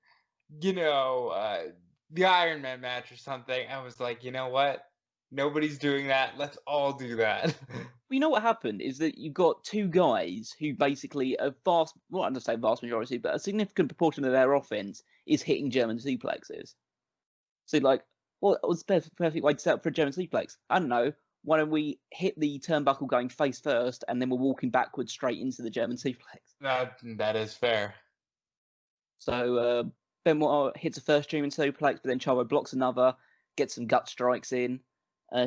the Iron Man match or something, and was like, you know what? Nobody's doing that. Let's all do that. Well, you know what happened is that you've got two guys who basically well, I'm not saying vast majority, but a significant proportion of their offense is hitting German suplexes. So, like, well, what's the perfect way to set up for a German suplex? I don't know. Why don't we hit the turnbuckle going face first, and then we're walking backwards straight into the German suplex? That is fair. So Benoit hits a first German suplex, but then Chavo blocks another, gets some gut strikes in.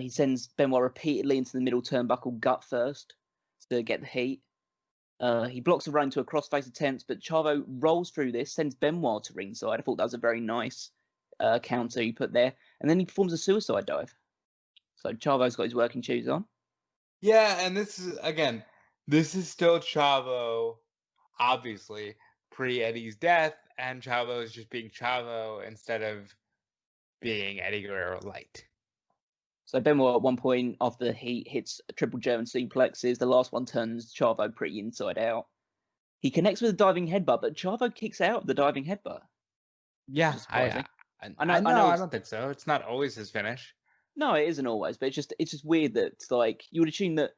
He sends Benoit repeatedly into the middle turnbuckle gut first to get the heat. He blocks a run to a crossface attempt, but Chavo rolls through this, sends Benoit to ringside. I thought that was a very nice counter he put there. And then he performs a suicide dive. So Chavo's got his working shoes on. Yeah, and this is still Chavo, obviously, pre-Eddie's death, and Chavo is just being Chavo instead of being Eddie Guerrero light. So Benoit at one point after the heat hits triple German suplexes. The last one turns Chavo pretty inside out. He connects with a diving headbutt, but Chavo kicks out of the diving headbutt. Yeah, I don't think so. It's not always his finish. No, it isn't always, but it's just weird that like you would assume that.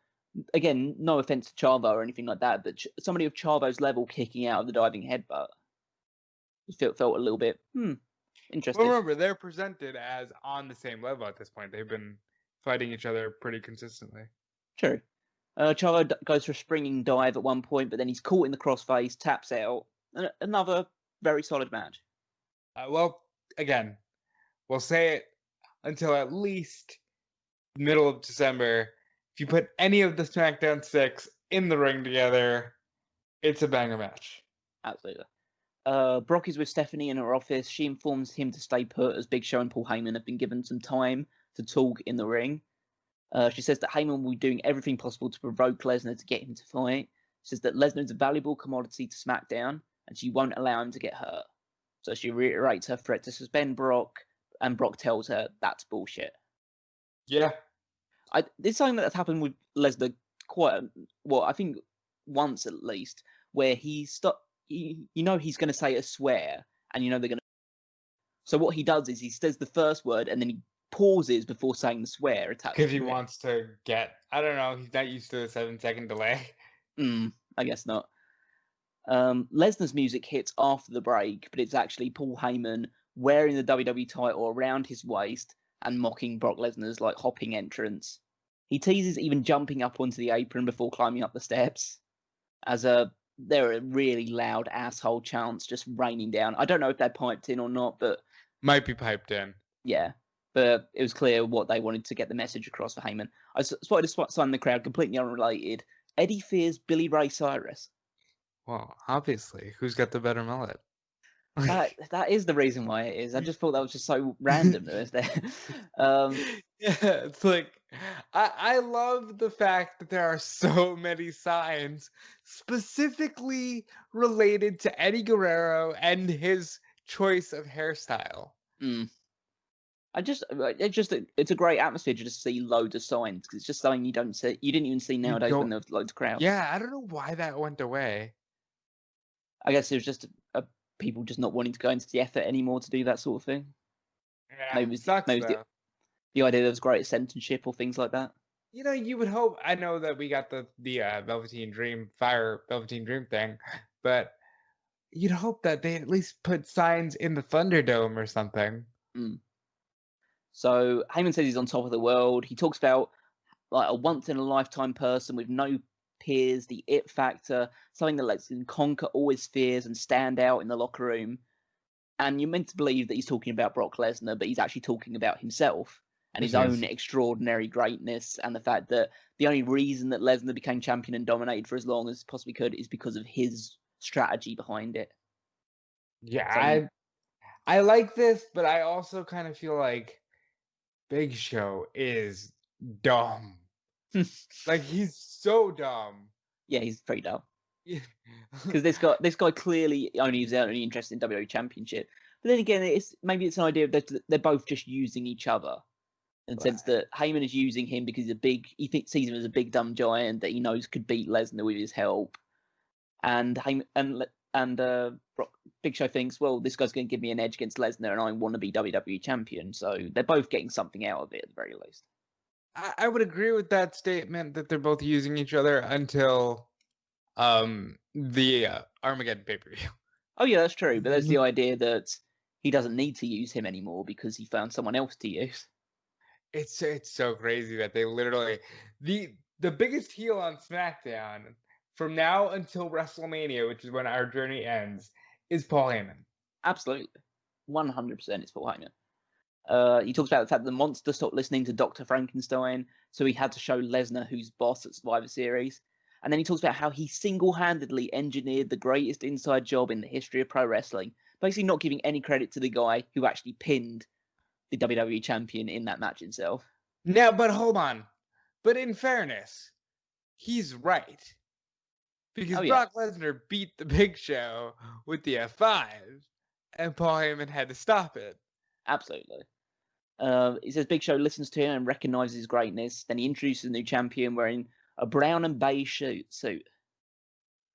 Again, no offense to Chavo or anything like that, but somebody of Chavo's level kicking out of the diving headbutt felt a little bit interesting. Well, remember, they're presented as on the same level at this point. They've been fighting each other pretty consistently. True. Chavo goes for a springing dive at one point, but then he's caught in the crossface, taps out. Another very solid match. Well, again, we'll say it until at least middle of December. If you put any of the SmackDown 6 in the ring together, it's a banger match. Absolutely. Brock is with Stephanie in her office. She informs him to stay put as Big Show and Paul Heyman have been given some time to talk in the ring. She says that Heyman will be doing everything possible to provoke Lesnar to get him to fight. She says that Lesnar is a valuable commodity to SmackDown, and she won't allow him to get hurt. So she reiterates her threat to suspend Brock, and Brock tells her that's bullshit. Yeah. This is something that's happened with Lesnar I think once at least, where he's going to say a swear, and they're going to. So what he does is he says the first word, and then he pauses before saying the swear. Because he wants to get, I don't know, he's not used to the 7-second delay. I guess not. Lesnar's music hits after the break, but it's actually Paul Heyman wearing the WWE title around his waist and mocking Brock Lesnar's hopping entrance. He teases even jumping up onto the apron before climbing up the steps, as there are really loud asshole chants just raining down. I don't know if they're piped in or not, but might be piped in. Yeah, but it was clear what they wanted to get the message across for Heyman. I spotted a sign in the crowd, completely unrelated. Eddie fears Billy Ray Cyrus. Well, obviously, who's got the better mullet? That is the reason why it is. I just thought that was just so random that it was there. Yeah, it's like I love the fact that there are so many signs specifically related to Eddie Guerrero and his choice of hairstyle. Mm. It's a great atmosphere to just see loads of signs because it's just something you didn't even see You nowadays when don't. there's loads of crowds. Yeah, I don't know why that went away. I guess it was just people just not wanting to go into the effort anymore to do that sort of thing. Yeah, Maybe sucks it was though. the idea there was great censorship or things like that. You would hope. I know that we got the Velveteen Dream Velveteen Dream thing, but you'd hope that they at least put signs in the Thunderdome or something. Mm. So Heyman says he's on top of the world. He talks about like a once in a lifetime person with no peers, the it factor, something that lets him conquer all his fears and stand out in the locker room. And you're meant to believe that he's talking about Brock Lesnar, but he's actually talking about himself and his own extraordinary greatness, and the fact that the only reason that Lesnar became champion and dominated for as long as possibly could is because of his strategy behind it. Yeah, So I like this, but I also kind of feel like Big Show is dumb. Like he's so dumb. yeah, he's pretty dumb. Yeah. Because this guy clearly only is only interested in WWE Championship. But then again, maybe it's an idea that they're both just using each other, in the sense that Heyman is using him because sees him as a big dumb giant that he knows could beat Lesnar with his help, and Big Show thinks, well, this guy's going to give me an edge against Lesnar, and I want to be WWE Champion. So they're both getting something out of it at the very least. I would agree with that statement that they're both using each other until the Armageddon pay-per-view. Oh yeah, that's true. But there's the idea that he doesn't need to use him anymore because he found someone else to use. It's so crazy that they literally the biggest heel on SmackDown from now until WrestleMania, which is when our journey ends, is Paul Heyman. Absolutely, 100% it's Paul Heyman. He talks about the fact that the monster stopped listening to Dr. Frankenstein, so he had to show Lesnar who's boss at Survivor Series. And then he talks about how he single-handedly engineered the greatest inside job in the history of pro wrestling, basically not giving any credit to the guy who actually pinned the WWE champion in that match itself. Now, but hold on. But in fairness, he's right. Because Brock Lesnar beat the Big Show with the F5, and Paul Heyman had to stop it. Absolutely. He says Big Show listens to him and recognizes his greatness. Then he introduces a new champion wearing a brown and beige suit.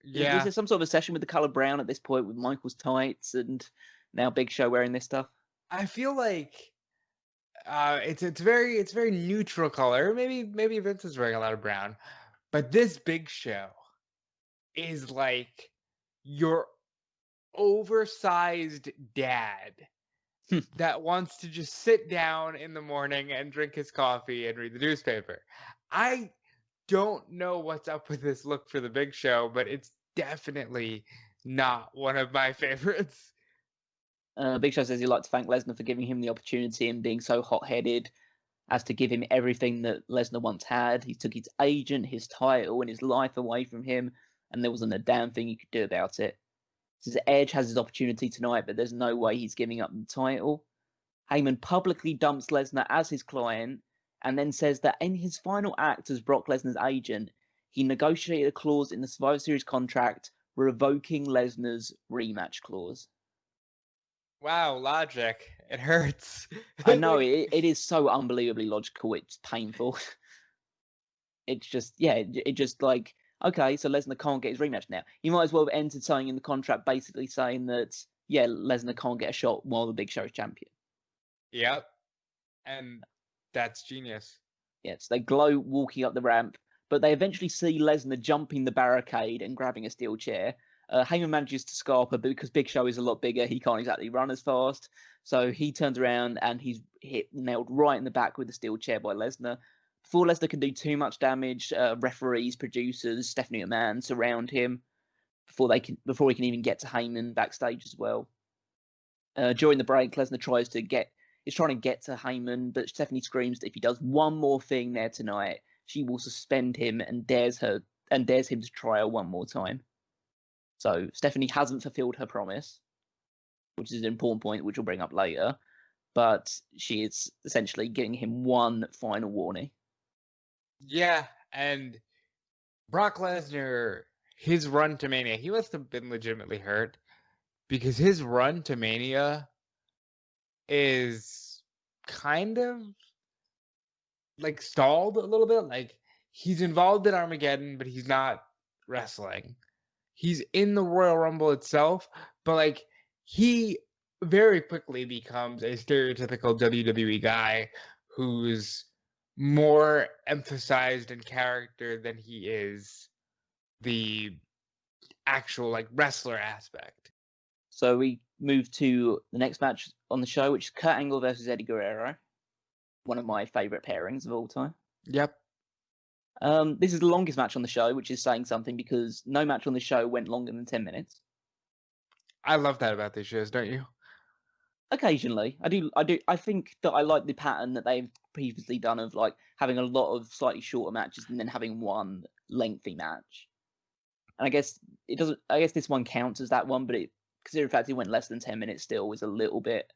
Yeah. Was there some sort of a session with the color brown at this point with Michael's tights and now Big Show wearing this stuff? I feel like it's very neutral color. Maybe Vince is wearing a lot of brown, but this Big Show is like your oversized dad that wants to just sit down in the morning and drink his coffee and read the newspaper. I don't know what's up with this look for the Big Show, but it's definitely not one of my favorites. Big Show says he'd like to thank Lesnar for giving him the opportunity and being so hot-headed as to give him everything that Lesnar once had. He took his agent, his title, and his life away from him, and there wasn't a damn thing he could do about it. He says Edge has his opportunity tonight, but there's no way he's giving up the title. Heyman publicly dumps Lesnar as his client, and then says that in his final act as Brock Lesnar's agent, he negotiated a clause in the Survivor Series contract revoking Lesnar's rematch clause. Wow, logic. It hurts. I know, it is so unbelievably logical, it's painful. It's just, it just like, okay, so Lesnar can't get his rematch now. You might as well have entered something in the contract basically saying that, Lesnar can't get a shot while the Big Show is champion. Yep. And that's genius. Yes, they glow walking up the ramp, but they eventually see Lesnar jumping the barricade and grabbing a steel chair. Heyman manages to scarper, but because Big Show is a lot bigger, he can't exactly run as fast. So he turns around and he's nailed right in the back with the steel chair by Lesnar. Before Lesnar can do too much damage, referees, producers, Stephanie McMahon surround him before he can even get to Heyman backstage as well. During the break, Lesnar is trying to get to Heyman, but Stephanie screams that if he does one more thing there tonight, she will suspend him and dares him to try her one more time. So Stephanie hasn't fulfilled her promise, which is an important point, which we'll bring up later. But she is essentially giving him one final warning. Yeah, and Brock Lesnar, his run to Mania, he must have been legitimately hurt because his run to Mania is kind of like stalled a little bit. Like he's involved in Armageddon, but he's not wrestling. He's in the Royal Rumble itself, but like he very quickly becomes a stereotypical WWE guy who's more emphasized in character than he is the actual like wrestler aspect. So we move to the next match on the show, which is Kurt Angle versus Eddie Guerrero. One of my favorite pairings of all time. Yep. This is the longest match on the show, which is saying something because no match on the show went longer than 10 minutes. I love that about these shows, don't you? Occasionally, I do. I think that I like the pattern that they've previously done of like having a lot of slightly shorter matches and then having one lengthy match. And I guess it doesn't. I guess this one counts as that one, but considering the fact it went less than 10 minutes, still was a little bit.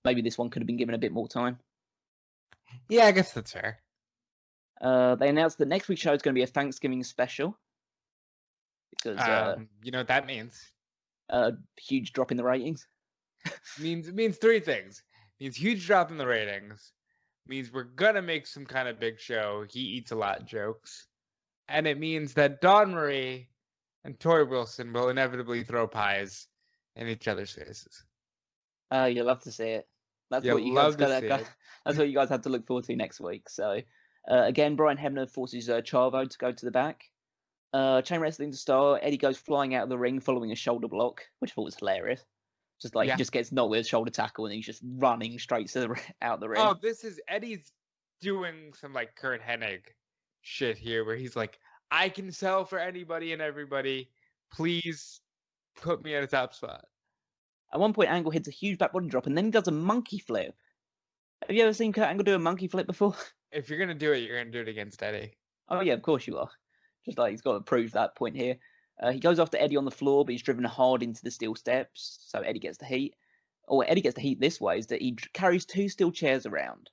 Maybe this one could have been given a bit more time. Yeah, I guess that's fair. They announced that next week's show is going to be a Thanksgiving special because you know what that means? Huge drop in the ratings. means three things. Means huge drop in the ratings. Means we're gonna make some kind of big show. He eats a lot jokes, and it means that Dawn Marie and Tori Wilson will inevitably throw pies in each other's faces. You love to see it. That's You'll what you love guys to see it. That's what you guys have to look forward to next week. So again, Brian Hebner forces Chavo to go to the back. Chain wrestling to start. Eddie goes flying out of the ring following a shoulder block, which I thought was hilarious. Just like he just gets knocked with a shoulder tackle and he's just running straight to out the ring. Oh, this is Eddie's doing some like Kurt Hennig shit here, where he's like, "I can sell for anybody and everybody. Please put me at a top spot." At one point, Angle hits a huge back body drop and then he does a monkey flip. Have you ever seen Kurt Angle do a monkey flip before? If you're gonna do it, you're gonna do it against Eddie. Oh yeah, of course you are. Just like he's got to prove that point here. He goes after Eddie on the floor, but he's driven hard into the steel steps, so Eddie gets the heat. Or Eddie gets the heat this way is that he carries two steel chairs around.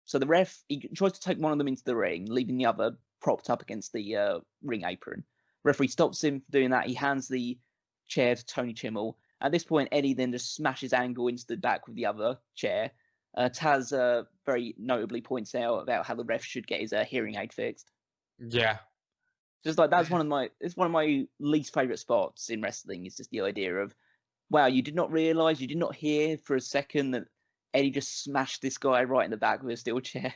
So the ref, he tries to take one of them into the ring, leaving the other propped up against the ring apron. Referee stops him from doing that. He hands the chair to Tony Chimmel. At this point, Eddie then just smashes Angle into the back with the other chair. Taz very notably points out about how the ref should get his hearing aid fixed. Yeah. Just like it's one of my least favorite spots in wrestling. Is just the idea of, wow, you did not hear for a second that Eddie just smashed this guy right in the back with a steel chair.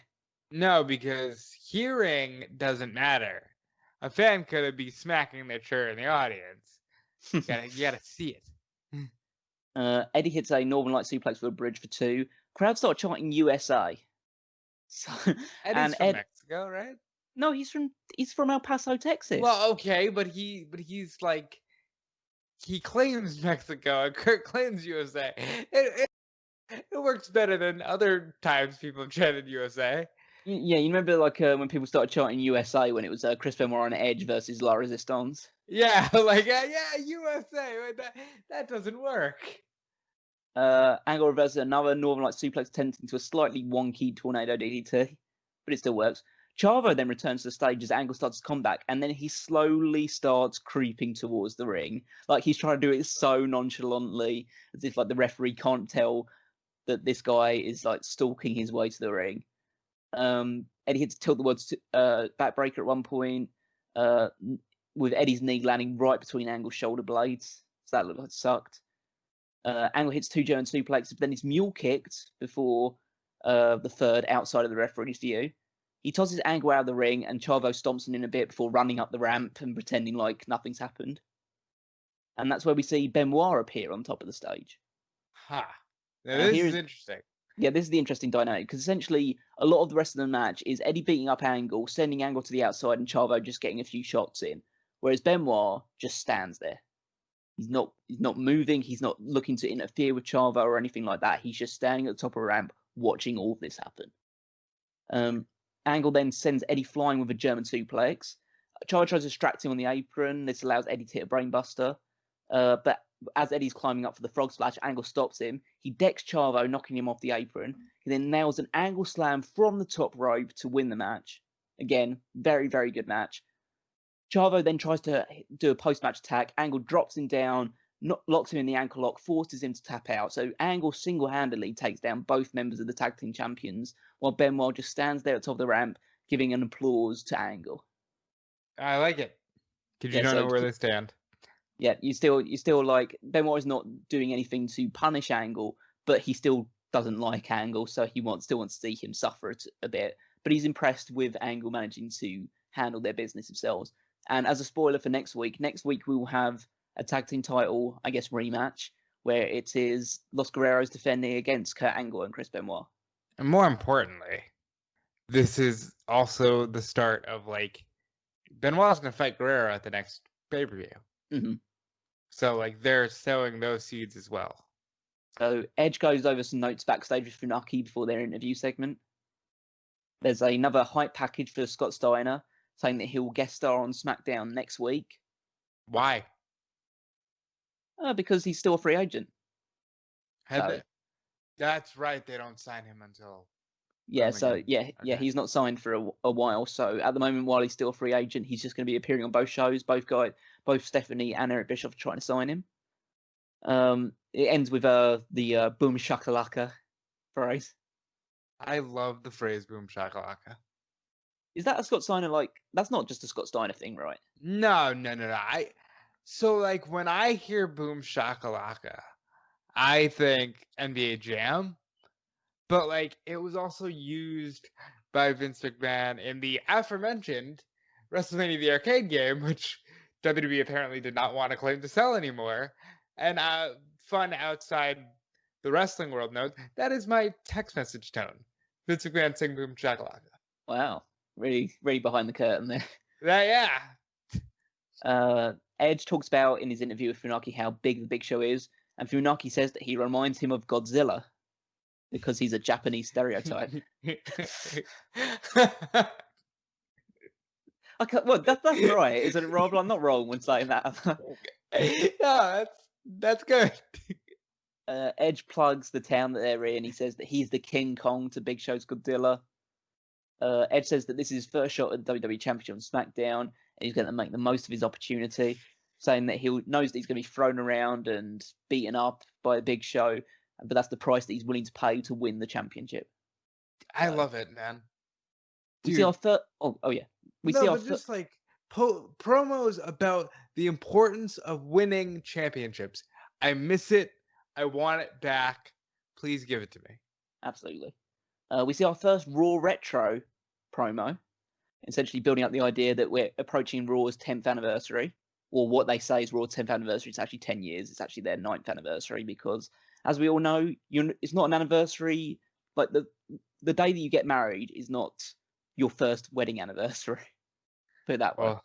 No, because hearing doesn't matter. A fan could be smacking their chair in the audience. You gotta see it. Eddie hits a Northern Light suplex for a bridge for 2. Crowd start chanting USA. So, Eddie's from Mexico, right? No, he's from El Paso, Texas. Well, okay, but he's like, he claims Mexico and Kurt claims USA. It works better than other times people have chanted USA. Yeah, you remember like when people started chanting USA when it was Chris Benoit on Edge versus La Resistance? Yeah, like yeah, USA. That doesn't work. Angle reverses another Northern Light suplex, tending to a slightly wonky tornado DDT, but it still works. Chavo then returns to the stage as Angle starts his comeback, and then he slowly starts creeping towards the ring. Like he's trying to do it so nonchalantly, as if like the referee can't tell that this guy is like stalking his way to the ring. Eddie hits a tilt the words backbreaker at one point, with Eddie's knee landing right between Angle's shoulder blades. So that looked like it sucked. Angle hits 2 German suplexes, but then he's mule kicked before the third outside of the referee's view. He tosses Angle out of the ring, and Chavo stomps him in a bit before running up the ramp and pretending like nothing's happened. And that's where we see Benoit appear on top of the stage. Ha! Now this is interesting. Yeah, this is the interesting dynamic, because essentially a lot of the rest of the match is Eddie beating up Angle, sending Angle to the outside, and Chavo just getting a few shots in. Whereas Benoit just stands there. He's not moving, he's not looking to interfere with Chavo or anything like that. He's just standing at the top of a ramp watching all of this happen. Angle then sends Eddie flying with a German suplex. Chavo tries to distract him on the apron. This allows Eddie to hit a brainbuster. But as Eddie's climbing up for the frog splash, Angle stops him. He decks Chavo, knocking him off the apron. He then nails an Angle slam from the top rope to win the match. Again, very, very good match. Chavo then tries to do a post-match attack. Angle drops him down, locks him in the ankle lock, forces him to tap out. So Angle single-handedly takes down both members of the tag team champions, while Benoit just stands there at the top of the ramp, giving an applause to Angle. I like it. Because you Yeah, don't so know where they stand. yeah, you still like Benoit is not doing anything to punish Angle, but he still doesn't like Angle, so he still wants to see him suffer a bit. But he's impressed with Angle managing to handle their business themselves. And as a spoiler for next week we will have a tag team title, I guess, rematch, where it is Los Guerreros defending against Kurt Angle and Chris Benoit. And more importantly, this is also the start of, like, Benoit's going to fight Guerrero at the next pay-per-view. Mm-hmm. So, like, they're sowing those seeds as well. So Edge goes over some notes backstage with Funaki before their interview segment. There's another hype package for Scott Steiner, saying that he'll guest star on SmackDown next week. Why? Because he's still a free agent. That's right. They don't sign him until. Yeah, so okay. he's not signed for a while. So at the moment, while he's still a free agent, he's just going to be appearing on both shows. Both Stephanie and Eric Bischoff are trying to sign him. It ends with the boom shakalaka phrase. I love the phrase boom shakalaka. Is that a Scott Steiner, like, that's not just a Scott Steiner thing, right? No. So, like, when I hear boom shakalaka, I think NBA Jam, but, like, it was also used by Vince McMahon in the aforementioned WrestleMania the Arcade game, which WWE apparently did not want to claim to sell anymore. And fun outside the wrestling world note, that is my text message tone. Vince McMahon saying boom shakalaka. Wow, really, really behind the curtain there. Yeah. Edge talks about in his interview with Funaki how big the Big Show is, and Funaki says that he reminds him of Godzilla because he's a Japanese stereotype. Well, that's right, isn't it, Rob? I'm not wrong when saying that. Yeah, that's good. Edge plugs the town that they're in. He says that he's the King Kong to Big Show's Godzilla. Edge says that this is his first shot at the WWE Championship on SmackDown, and he's going to make the most of his opportunity, saying that he knows that he's going to be thrown around and beaten up by a Big Show, but that's the price that he's willing to pay to win the championship. I love it, man. We see our first. Oh yeah. Just like promos about the importance of winning championships. I miss it. I want it back. Please give it to me. Absolutely. We see our first Raw Retro promo, essentially building up the idea that we're approaching Raw's 10th anniversary, or what they say is Raw's 10th anniversary. It's actually 10 years. It's actually their 9th anniversary because, as we all know, it's not an anniversary. Like the day that you get married is not your first wedding anniversary. Put it that way. Well,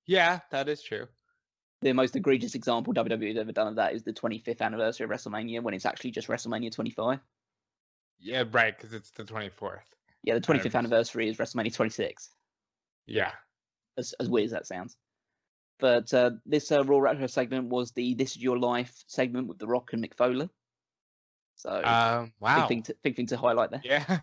yeah, that is true. The most egregious example WWE has ever done of that is the 25th anniversary of WrestleMania, when it's actually just WrestleMania 25. Yeah, right, because it's the 24th. Yeah, the 25th anniversary is WrestleMania 26. Yeah. As weird as that sounds. But this Raw Retro segment was the This Is Your Life segment with The Rock and Mick Foley. So, wow. Big thing to highlight there. Yeah.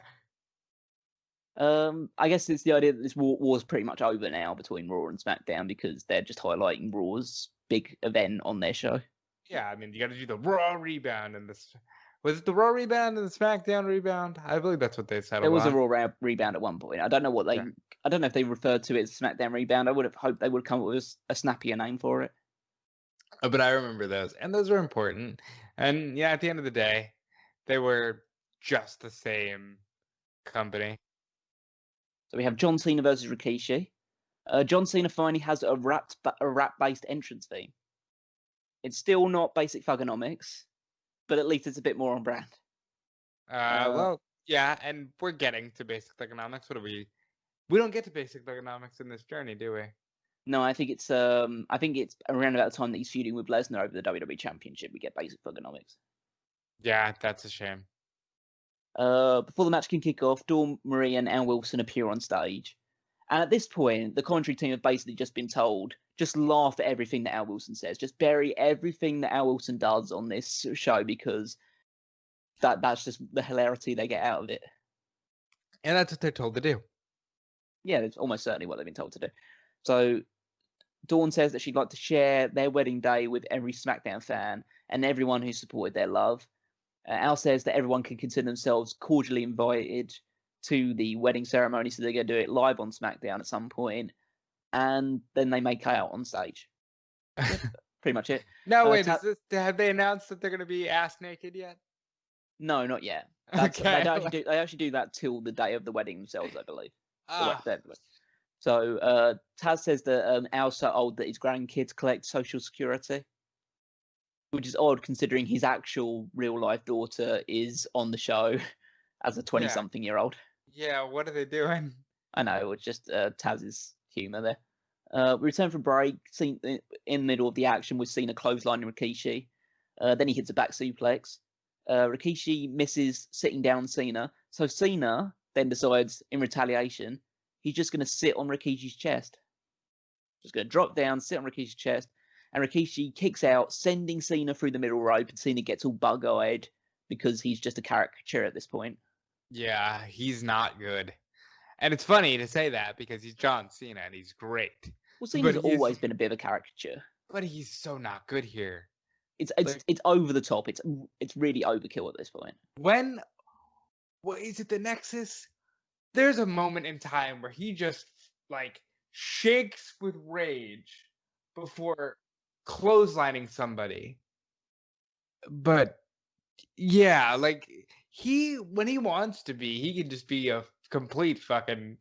I guess it's the idea that this war's pretty much over now between Raw and SmackDown because they're just highlighting Raw's big event on their show. Yeah, I mean, you got to do the Raw rebound and this. Was it the Raw rebound and the SmackDown rebound? I believe that's what they said. There was a Raw rebound at one point. I don't know what they. Yeah. I don't know if they referred to it as SmackDown rebound. I would have hoped they would have come up with a snappier name for it. But I remember those, and those were important. And yeah, at the end of the day, they were just the same company. So we have John Cena versus Rikishi. John Cena finally has a rap-based entrance theme. It's still not basic thugonomics, but at least it's a bit more on brand. Well, yeah, and we're getting to basic thugonomics. What are we? We don't get to basic thugonomics in this journey, do we? No, I think it's around about the time that he's feuding with Lesnar over the WWE Championship. We get basic thugonomics. Yeah, that's a shame. Before the match can kick off, Dawn Marie and Al Wilson appear on stage. And at this point, the commentary team have basically just been told, just laugh at everything that Al Wilson says. Just bury everything that Al Wilson does on this show because that's just the hilarity they get out of it. And that's what they're told to do. Yeah, it's almost certainly what they've been told to do. So Dawn says that she'd like to share their wedding day with every SmackDown fan and everyone who supported their love. Al says that everyone can consider themselves cordially invited to the wedding ceremony, so they're going to do it live on SmackDown at some point, and then they make out on stage. Yeah, pretty much it. No, wait, have they announced that they're going to be ass naked yet? No, not yet. Okay. They actually do that till the day of the wedding themselves, I believe. Ah. So Taz says that Al's so old that his grandkids collect Social Security, which is odd considering his actual real life daughter is on the show as a 20-something-year-old. Yeah, what are they doing? I know, it's just Taz's humour there. We return from break, in the middle of the action with Cena clotheslining Rikishi. Then he hits a back suplex. Rikishi misses sitting down Cena, so Cena then decides, in retaliation, he's just going to sit on Rikishi's chest. Just going to drop down, sit on Rikishi's chest, and Rikishi kicks out, sending Cena through the middle rope, and Cena gets all bug-eyed because he's just a caricature at this point. Yeah, he's not good. And it's funny to say that because he's John Cena and he's great. Well, Cena's always been a bit of a caricature. But he's so not good here. It's over the top. It's really overkill at this point. Is it the Nexus? There's a moment in time where he just shakes with rage before clotheslining somebody. But yeah, when he wants to be, he can just be a complete fucking,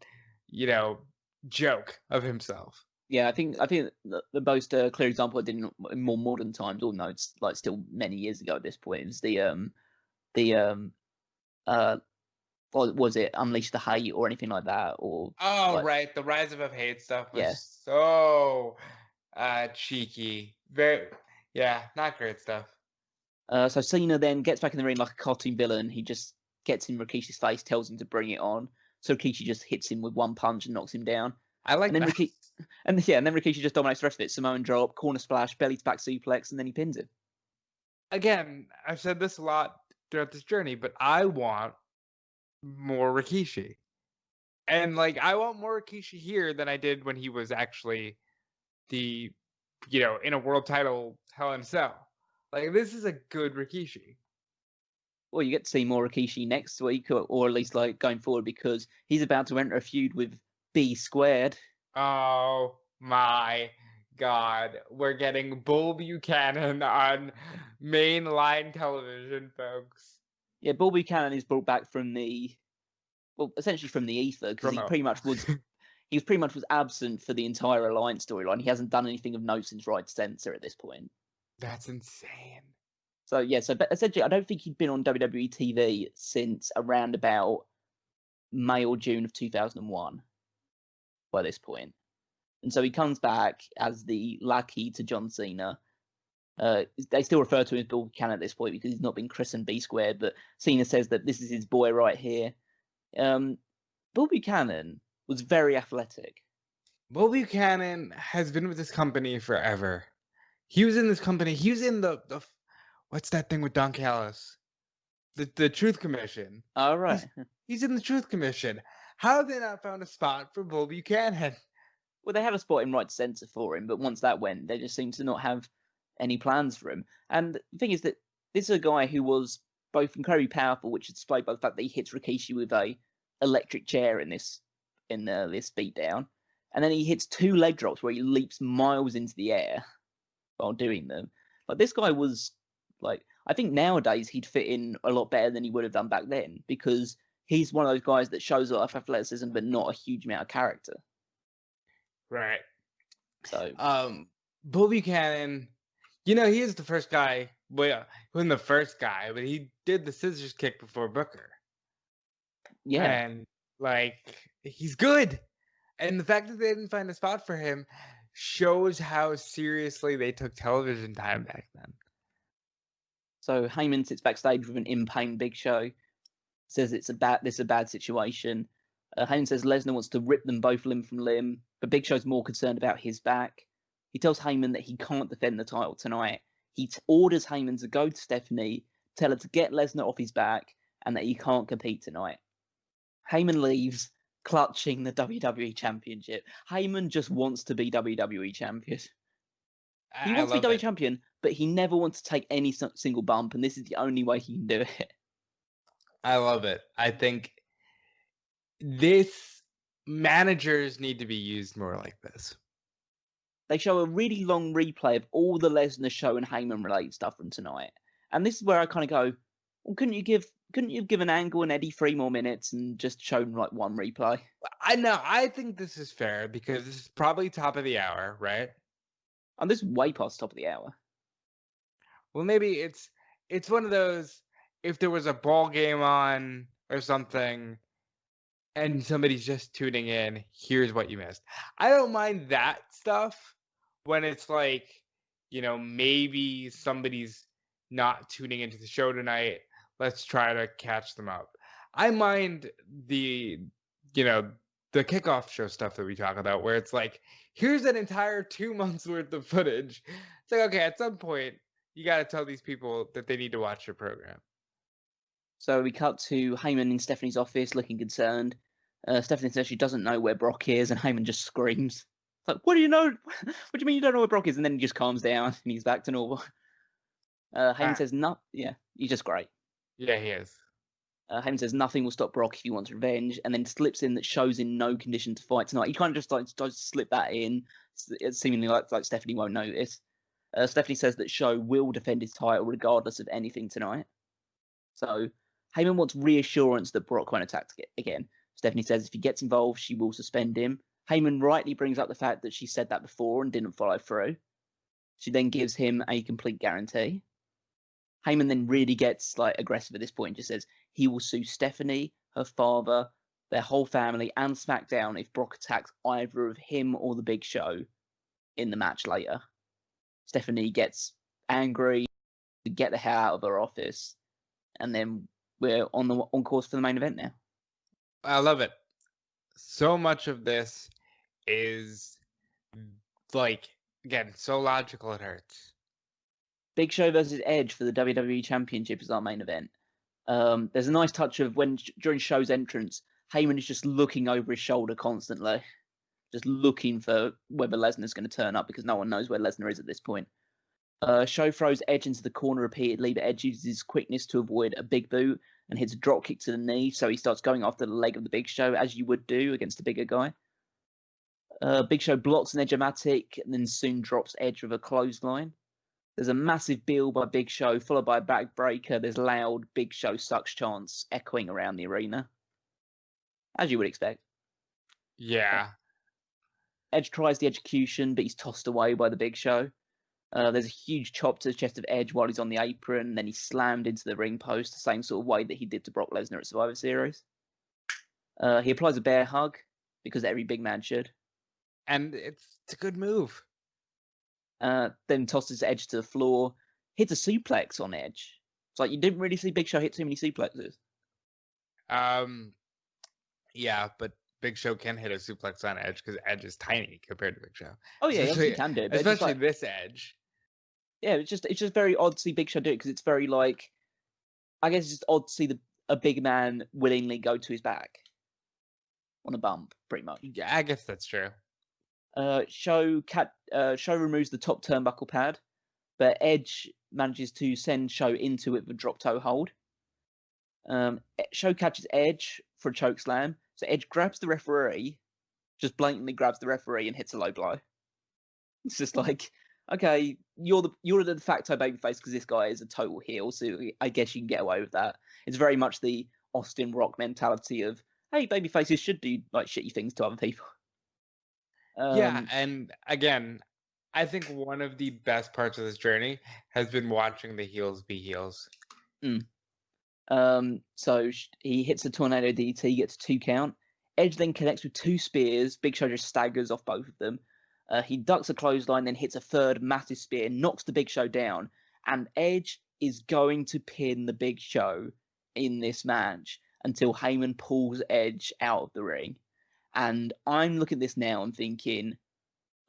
joke of himself. Yeah, I think the most clear example I did in more modern times, or no, it's still many years ago at this point, is or was it Unleash the Hate or anything like that? Or right, the Rise of Hate stuff was so cheeky. Not great stuff. So Cena then gets back in the ring like a cartoon villain. He just gets in Rikishi's face, tells him to bring it on. So Rikishi just hits him with one punch and knocks him down. I like that. And then Rikishi just dominates the rest of it. Samoan drop, corner splash, belly to back suplex, and then he pins him. Again, I've said this a lot throughout this journey, but I want more Rikishi. And I want more Rikishi here than I did when he was actually the, in a world title Hell in a Cell. This is a good Rikishi. Well, you get to see more Rikishi next week, or at least going forward, because he's about to enter a feud with B Squared. Oh my God. We're getting Bull Buchanan on mainline television, folks. Yeah, Bull Buchanan is brought back from essentially from the ether, because he pretty much was absent for the entire Alliance storyline. He hasn't done anything of note since Right Censor at this point. That's insane. So but essentially, I don't think he'd been on WWE TV since around about May or June of 2001 by this point. And so he comes back as the lackey to John Cena. They still refer to him as Bull Buchanan at this point because he's not been christened B Squared, but Cena says that this is his boy right here. Bull Buchanan was very athletic. Bull Buchanan has been with this company forever. He was in this company. He was in the what's that thing with Don Callis? The Truth Commission. Oh, right. He's in the Truth Commission. How have they not found a spot for Bull Buchanan? Well, they had a spot in Right Censor for him, but once that went, they just seemed to not have any plans for him. And the thing is that this is a guy who was both incredibly powerful, which is displayed by the fact that he hits Rikishi with a electric chair in this beatdown, and then he hits 2 leg drops where he leaps miles into the air while doing them. This guy was I think nowadays he'd fit in a lot better than he would have done back then, because he's one of those guys that shows a lot of athleticism but not a huge amount of character. Right. So Bull Buchanan, he is the first guy. Well, yeah, he wasn't the first guy, but he did the scissors kick before Booker. Yeah. And he's good. And the fact that they didn't find a spot for him shows how seriously they took television time back then. So Heyman sits backstage with an in-pain Big Show, says this is a bad situation. Heyman says Lesnar wants to rip them both limb from limb, but Big Show's more concerned about his back. He tells Heyman that he can't defend the title tonight. He orders Heyman to go to Stephanie, tell her to get Lesnar off his back, and that he can't compete tonight. Heyman leaves, clutching the WWE Championship. Heyman just wants to be WWE Champion. He I wants to be love WWE it. Champion, but he never wants to take any single bump, and this is the only way he can do it. I love it. I think this managers need to be used more like this. They show a really long replay of all the Lesnar show and Heyman related stuff from tonight, and this is where I kind of go, well, couldn't you give an Angle and Eddie 3 more minutes and just show them like one replay? I know. I think this is fair because this is probably top of the hour, right? And this is way past top of the hour. Well, maybe it's one of those, if there was a ball game on or something and somebody's just tuning in, here's what you missed. I don't mind that stuff when it's like, maybe somebody's not tuning into the show tonight. Let's try to catch them up. I mind the kickoff show stuff that we talk about where it's like, here's an entire 2 months worth of footage. It's like, okay, at some point you got to tell these people that they need to watch your program. So we cut to Heyman in Stephanie's office looking concerned. Stephanie says she doesn't know where Brock is, and Heyman just screams. It's like, what do you know? What do you mean you don't know where Brock is? And then he just calms down and he's back to normal. Heyman says, no, yeah, he's just great. Yeah, he is. Heyman says nothing will stop Brock if he wants revenge, and then slips in that Show's in no condition to fight tonight. He kind of just like does slip that in, seemingly like Stephanie won't notice. Stephanie says that Show will defend his title regardless of anything tonight. So Heyman wants reassurance that Brock won't attack again. Stephanie says if he gets involved, she will suspend him. Heyman rightly brings up the fact that she said that before and didn't follow through. She then gives him a complete guarantee. Heyman then really gets like aggressive at this point and just says he will sue Stephanie, her father, their whole family, and SmackDown if Brock attacks either of him or the Big Show in the match later. Stephanie gets angry to get the hell out of her office, and then we're on course for the main event now. I love it. So much of this is like, again, so logical it hurts. Big Show versus Edge for the WWE Championship is our main event. There's a nice touch of when during Show's entrance, Heyman is just looking over his shoulder constantly, just looking for whether Lesnar's going to turn up because no one knows where Lesnar is at this point. Show throws Edge into the corner repeatedly, but Edge uses his quickness to avoid a big boot and hits a drop kick to the knee, so he starts going after the leg of the Big Show, as you would do against a bigger guy. Big Show blocks an Edge-o-matic and then soon drops Edge with a clothesline. There's a massive build by Big Show, followed by a backbreaker. There's loud Big Show sucks chants echoing around the arena, as you would expect. Yeah. Edge tries the execution, but he's tossed away by the Big Show. There's a huge chop to the chest of Edge while he's on the apron, and then he's slammed into the ring post the same sort of way that he did to Brock Lesnar at Survivor Series. He applies a bear hug, because every big man should. And it's a good move. Then tosses Edge to the floor, hits a suplex on Edge. It's like you didn't really see Big Show hit too many suplexes. Yeah, but Big Show can hit a suplex on Edge because Edge is tiny compared to Big Show. Oh yeah, he can do it, but especially like, this Edge. Yeah, it's just very odd to see Big Show do it because it's very like, I guess it's just odd to see a big man willingly go to his back on a bump, pretty much. Yeah, I guess that's true. Show removes the top turnbuckle pad, but Edge manages to send Show into it with a drop toe hold. Show catches Edge for a choke slam, so Edge grabs the referee, just blatantly grabs the referee and hits a low blow. It's just like, okay, you're the de facto babyface because this guy is a total heel, so I guess you can get away with that. It's very much the Austin Rock mentality of, hey, babyfaces should do like shitty things to other people. Yeah, and again, I think one of the best parts of this journey has been watching the heels be heels. So he hits a tornado DT, gets 2 count. Edge then connects with 2 spears. Big Show just staggers off both of them. He ducks a clothesline, then hits a third massive spear, knocks the Big Show down, and Edge is going to pin the Big Show in this match until Heyman pulls Edge out of the ring. And I'm looking at this now and thinking,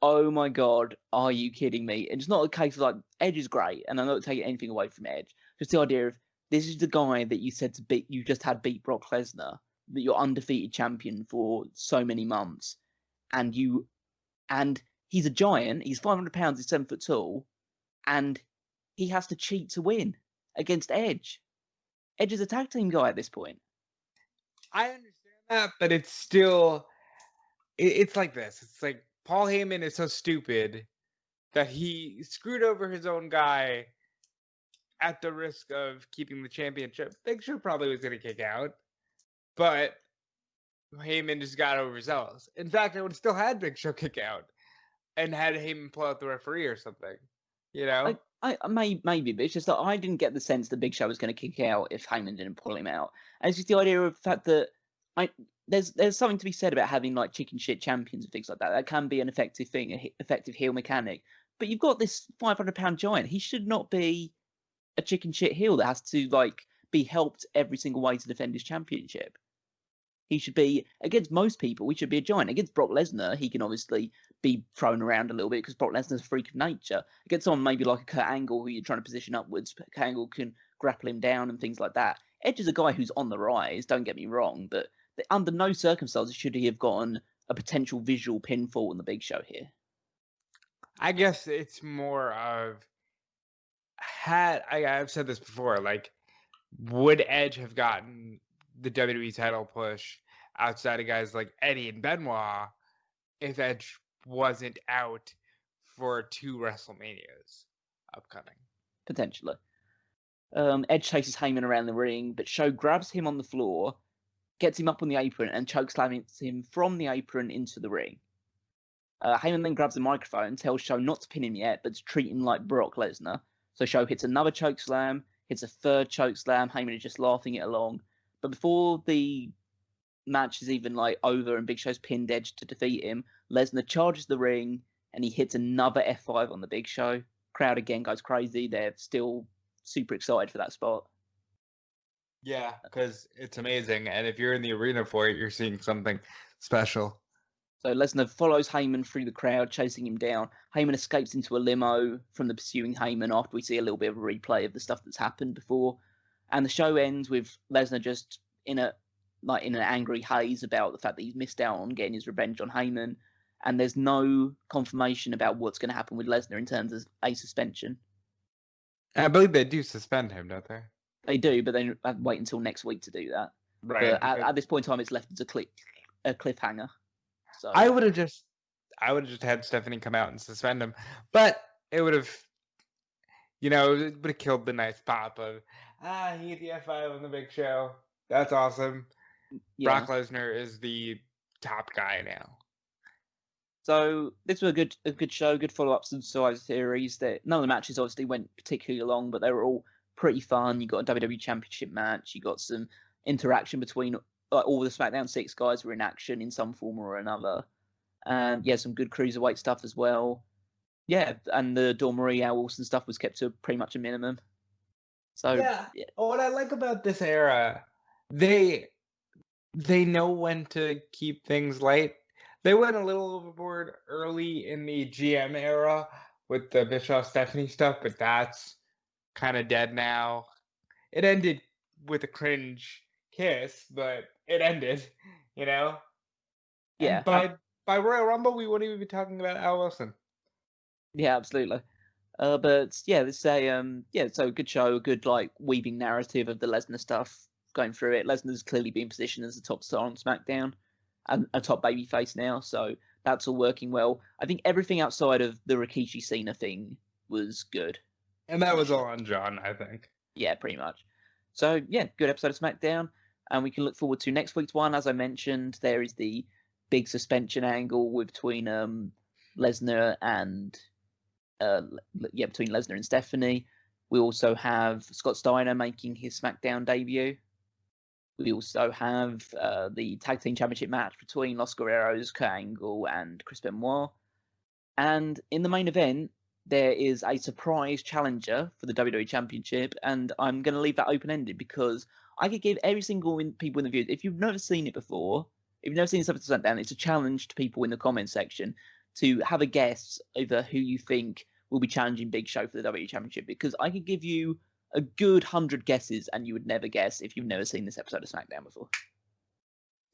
oh my God, are you kidding me? And it's not a case of like, Edge is great, and I'm not taking anything away from Edge. Just the idea of, this is the guy that you said to beat, you just had beat Brock Lesnar. that you're undefeated champion for so many months, and he's a giant. He's 500 pounds. He's 7 foot tall, and he has to cheat to win against Edge. Edge is a tag team guy at this point. I understand that, but it's still, it's like this. It's like Paul Heyman is so stupid that he screwed over his own guy at the risk of keeping the championship. Big Show probably was going to kick out, but Heyman just got overzealous. In fact, I would have still had Big Show kick out and had Heyman pull out the referee or something. You know? Maybe, but it's just that I didn't get the sense that Big Show was going to kick out if Heyman didn't pull him out. And it's just the idea of the fact that there's something to be said about having like chicken shit champions and things like that. That can be an effective thing, an effective heel mechanic. But you've got this 500-pound giant. He should not be a chicken shit heel that has to like be helped every single way to defend his championship. He should be, against most people, he should be a giant. Against Brock Lesnar, he can obviously be thrown around a little bit because Brock Lesnar's a freak of nature. Against someone maybe like a Kurt Angle who you're trying to position upwards, Kurt Angle can grapple him down and things like that. Edge is a guy who's on the rise, don't get me wrong, but under no circumstances should he have gotten a potential visual pinfall in the Big Show here. I guess it's more of, I've said this before, like, would Edge have gotten the WWE title push outside of guys like Eddie and Benoit if Edge wasn't out for 2 WrestleManias upcoming? Potentially. Edge chases Heyman around the ring, but Show grabs him on the floor, gets him up on the apron, and chokeslams him from the apron into the ring. Heyman then grabs the microphone, tells Show not to pin him yet, but to treat him like Brock Lesnar. So Show hits another chokeslam, hits a third chokeslam. Heyman is just laughing it along. But before the match is even like over and Big Show's pinned Edge to defeat him, Lesnar charges the ring and he hits another F5 on the Big Show. Crowd again goes crazy. They're still super excited for that spot. Yeah, because it's amazing. And if you're in the arena for it, you're seeing something special. So Lesnar follows Heyman through the crowd, chasing him down. Heyman escapes into a limo from the pursuing Heyman after we see a little bit of a replay of the stuff that's happened before. And the show ends with Lesnar just in an angry haze about the fact that he's missed out on getting his revenge on Heyman. And there's no confirmation about what's going to happen with Lesnar in terms of a suspension. I believe they do suspend him, don't they? They do, but they have to wait until next week to do that. Right. But at this point in time, it's left as a cliffhanger. So I would have just had Stephanie come out and suspend him, but it would have, it would have killed the nice pop of, he hit the F5 on the Big Show. That's awesome. Yeah. Brock Lesnar is the top guy now. So this was a good show, good follow-ups to the Survivor Series. None of the matches obviously went particularly long, but they were all pretty fun. You got a WWE Championship match. You got some interaction between all the SmackDown 6 guys were in action in some form or another. And yeah, some good cruiserweight stuff as well. Yeah, and the Dawn Marie, Al Wilson stuff was kept to pretty much a minimum. So yeah. What I like about this era, they know when to keep things light. They went a little overboard early in the GM era with the Bischoff Stephanie stuff, but that's kind of dead now. It ended with a cringe kiss, but it ended, Yeah. And by Royal Rumble, we wouldn't even be talking about Al Wilson. Yeah, absolutely. But yeah, this is so good show, good like weaving narrative of the Lesnar stuff going through it. Lesnar's clearly been positioned as the top star on SmackDown and a top babyface now, so that's all working well. I think everything outside of the Rikishi Cena thing was good. And that was all on John, I think. Yeah, pretty much. So yeah, good episode of SmackDown, and we can look forward to next week's one. As I mentioned, there is the big suspension angle between Lesnar and between Lesnar and Stephanie. We also have Scott Steiner making his SmackDown debut. We also have the Tag Team Championship match between Los Guerreros, Kurt Angle, and Chris Benoit. And in the main event, there is a surprise challenger for the WWE Championship, and I'm going to leave that open-ended because I could give every single people in the view, if you've never seen it before, if you've never seen this episode of SmackDown, it's a challenge to people in the comments section to have a guess over who you think will be challenging Big Show for the WWE Championship, because I could give you a good 100 guesses and you would never guess if you've never seen this episode of SmackDown before.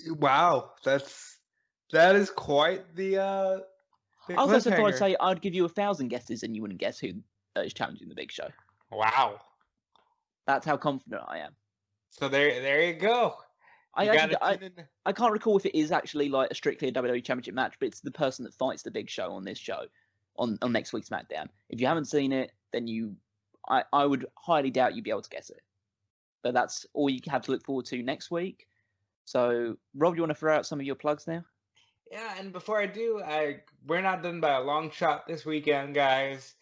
Wow, that is quite the I'll go so far as cliffhanger. say I'd give you 1,000 guesses and you wouldn't guess who is challenging the Big Show. Wow. That's how confident I am. So there you go. You got to tune in. I can't recall if it is actually like strictly a WWE Championship match, but it's the person that fights the Big Show on this show, on next week's SmackDown. If you haven't seen it, then I would highly doubt you'd be able to guess it. But that's all you have to look forward to next week. So, Rob, you want to throw out some of your plugs now? Yeah, and before I do, we're not done by a long shot this weekend, guys.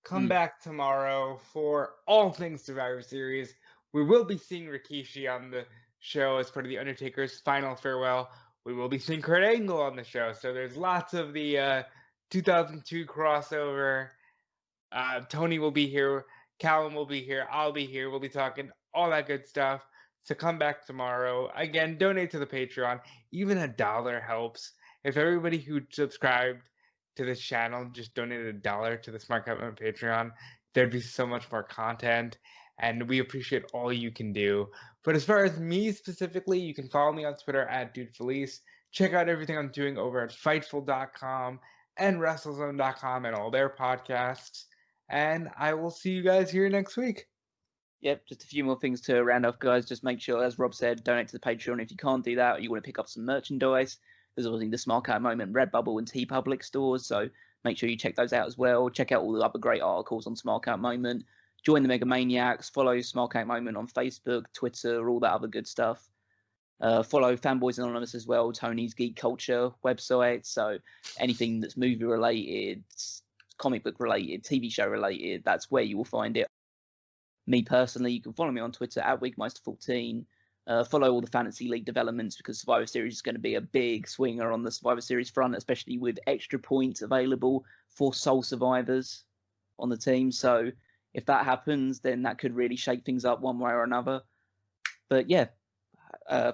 Come back tomorrow for all things Survivor Series. We will be seeing Rikishi on the show as part of the Undertaker's final farewell. We will be seeing Kurt Angle on the show, so there's lots of the 2002 crossover. Tony will be here, Callum will be here, I'll be here. We'll be talking all that good stuff. So come back tomorrow. Again, donate to the Patreon. Even $1 helps. If everybody who subscribed to this channel just donated $1 to the Smark Out Moment Patreon, there'd be so much more content, and we appreciate all you can do. But as far as me specifically, you can follow me on Twitter at DeFelice. Check out everything I'm doing over at Fightful.com and WrestleZone.com and all their podcasts. And I will see you guys here next week. Yep, just a few more things to round off, guys. Just make sure, as Rob said, donate to the Patreon. If you can't do that or you want to pick up some merchandise, there's obviously the Smark Out Moment, Redbubble, and TeePublic stores. So make sure you check those out as well. Check out all the other great articles on Smark Out Moment. Join the Mega Maniacs. Follow Smark Out Moment on Facebook, Twitter, all that other good stuff. Follow Fanboys Anonymous as well, Tony's Geek Culture website. So anything that's movie related, comic book related, TV show related, that's where you will find it. Me personally, you can follow me on Twitter at Wigmeister14. Follow all the Fantasy League developments because Survivor Series is going to be a big swinger on the Survivor Series front, especially with extra points available for sole survivors on the team. So if that happens, then that could really shake things up one way or another. But yeah,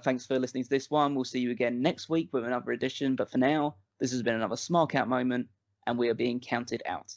thanks for listening to this one. We'll see you again next week with another edition. But for now, this has been another Smark Out Moment, and we are being counted out.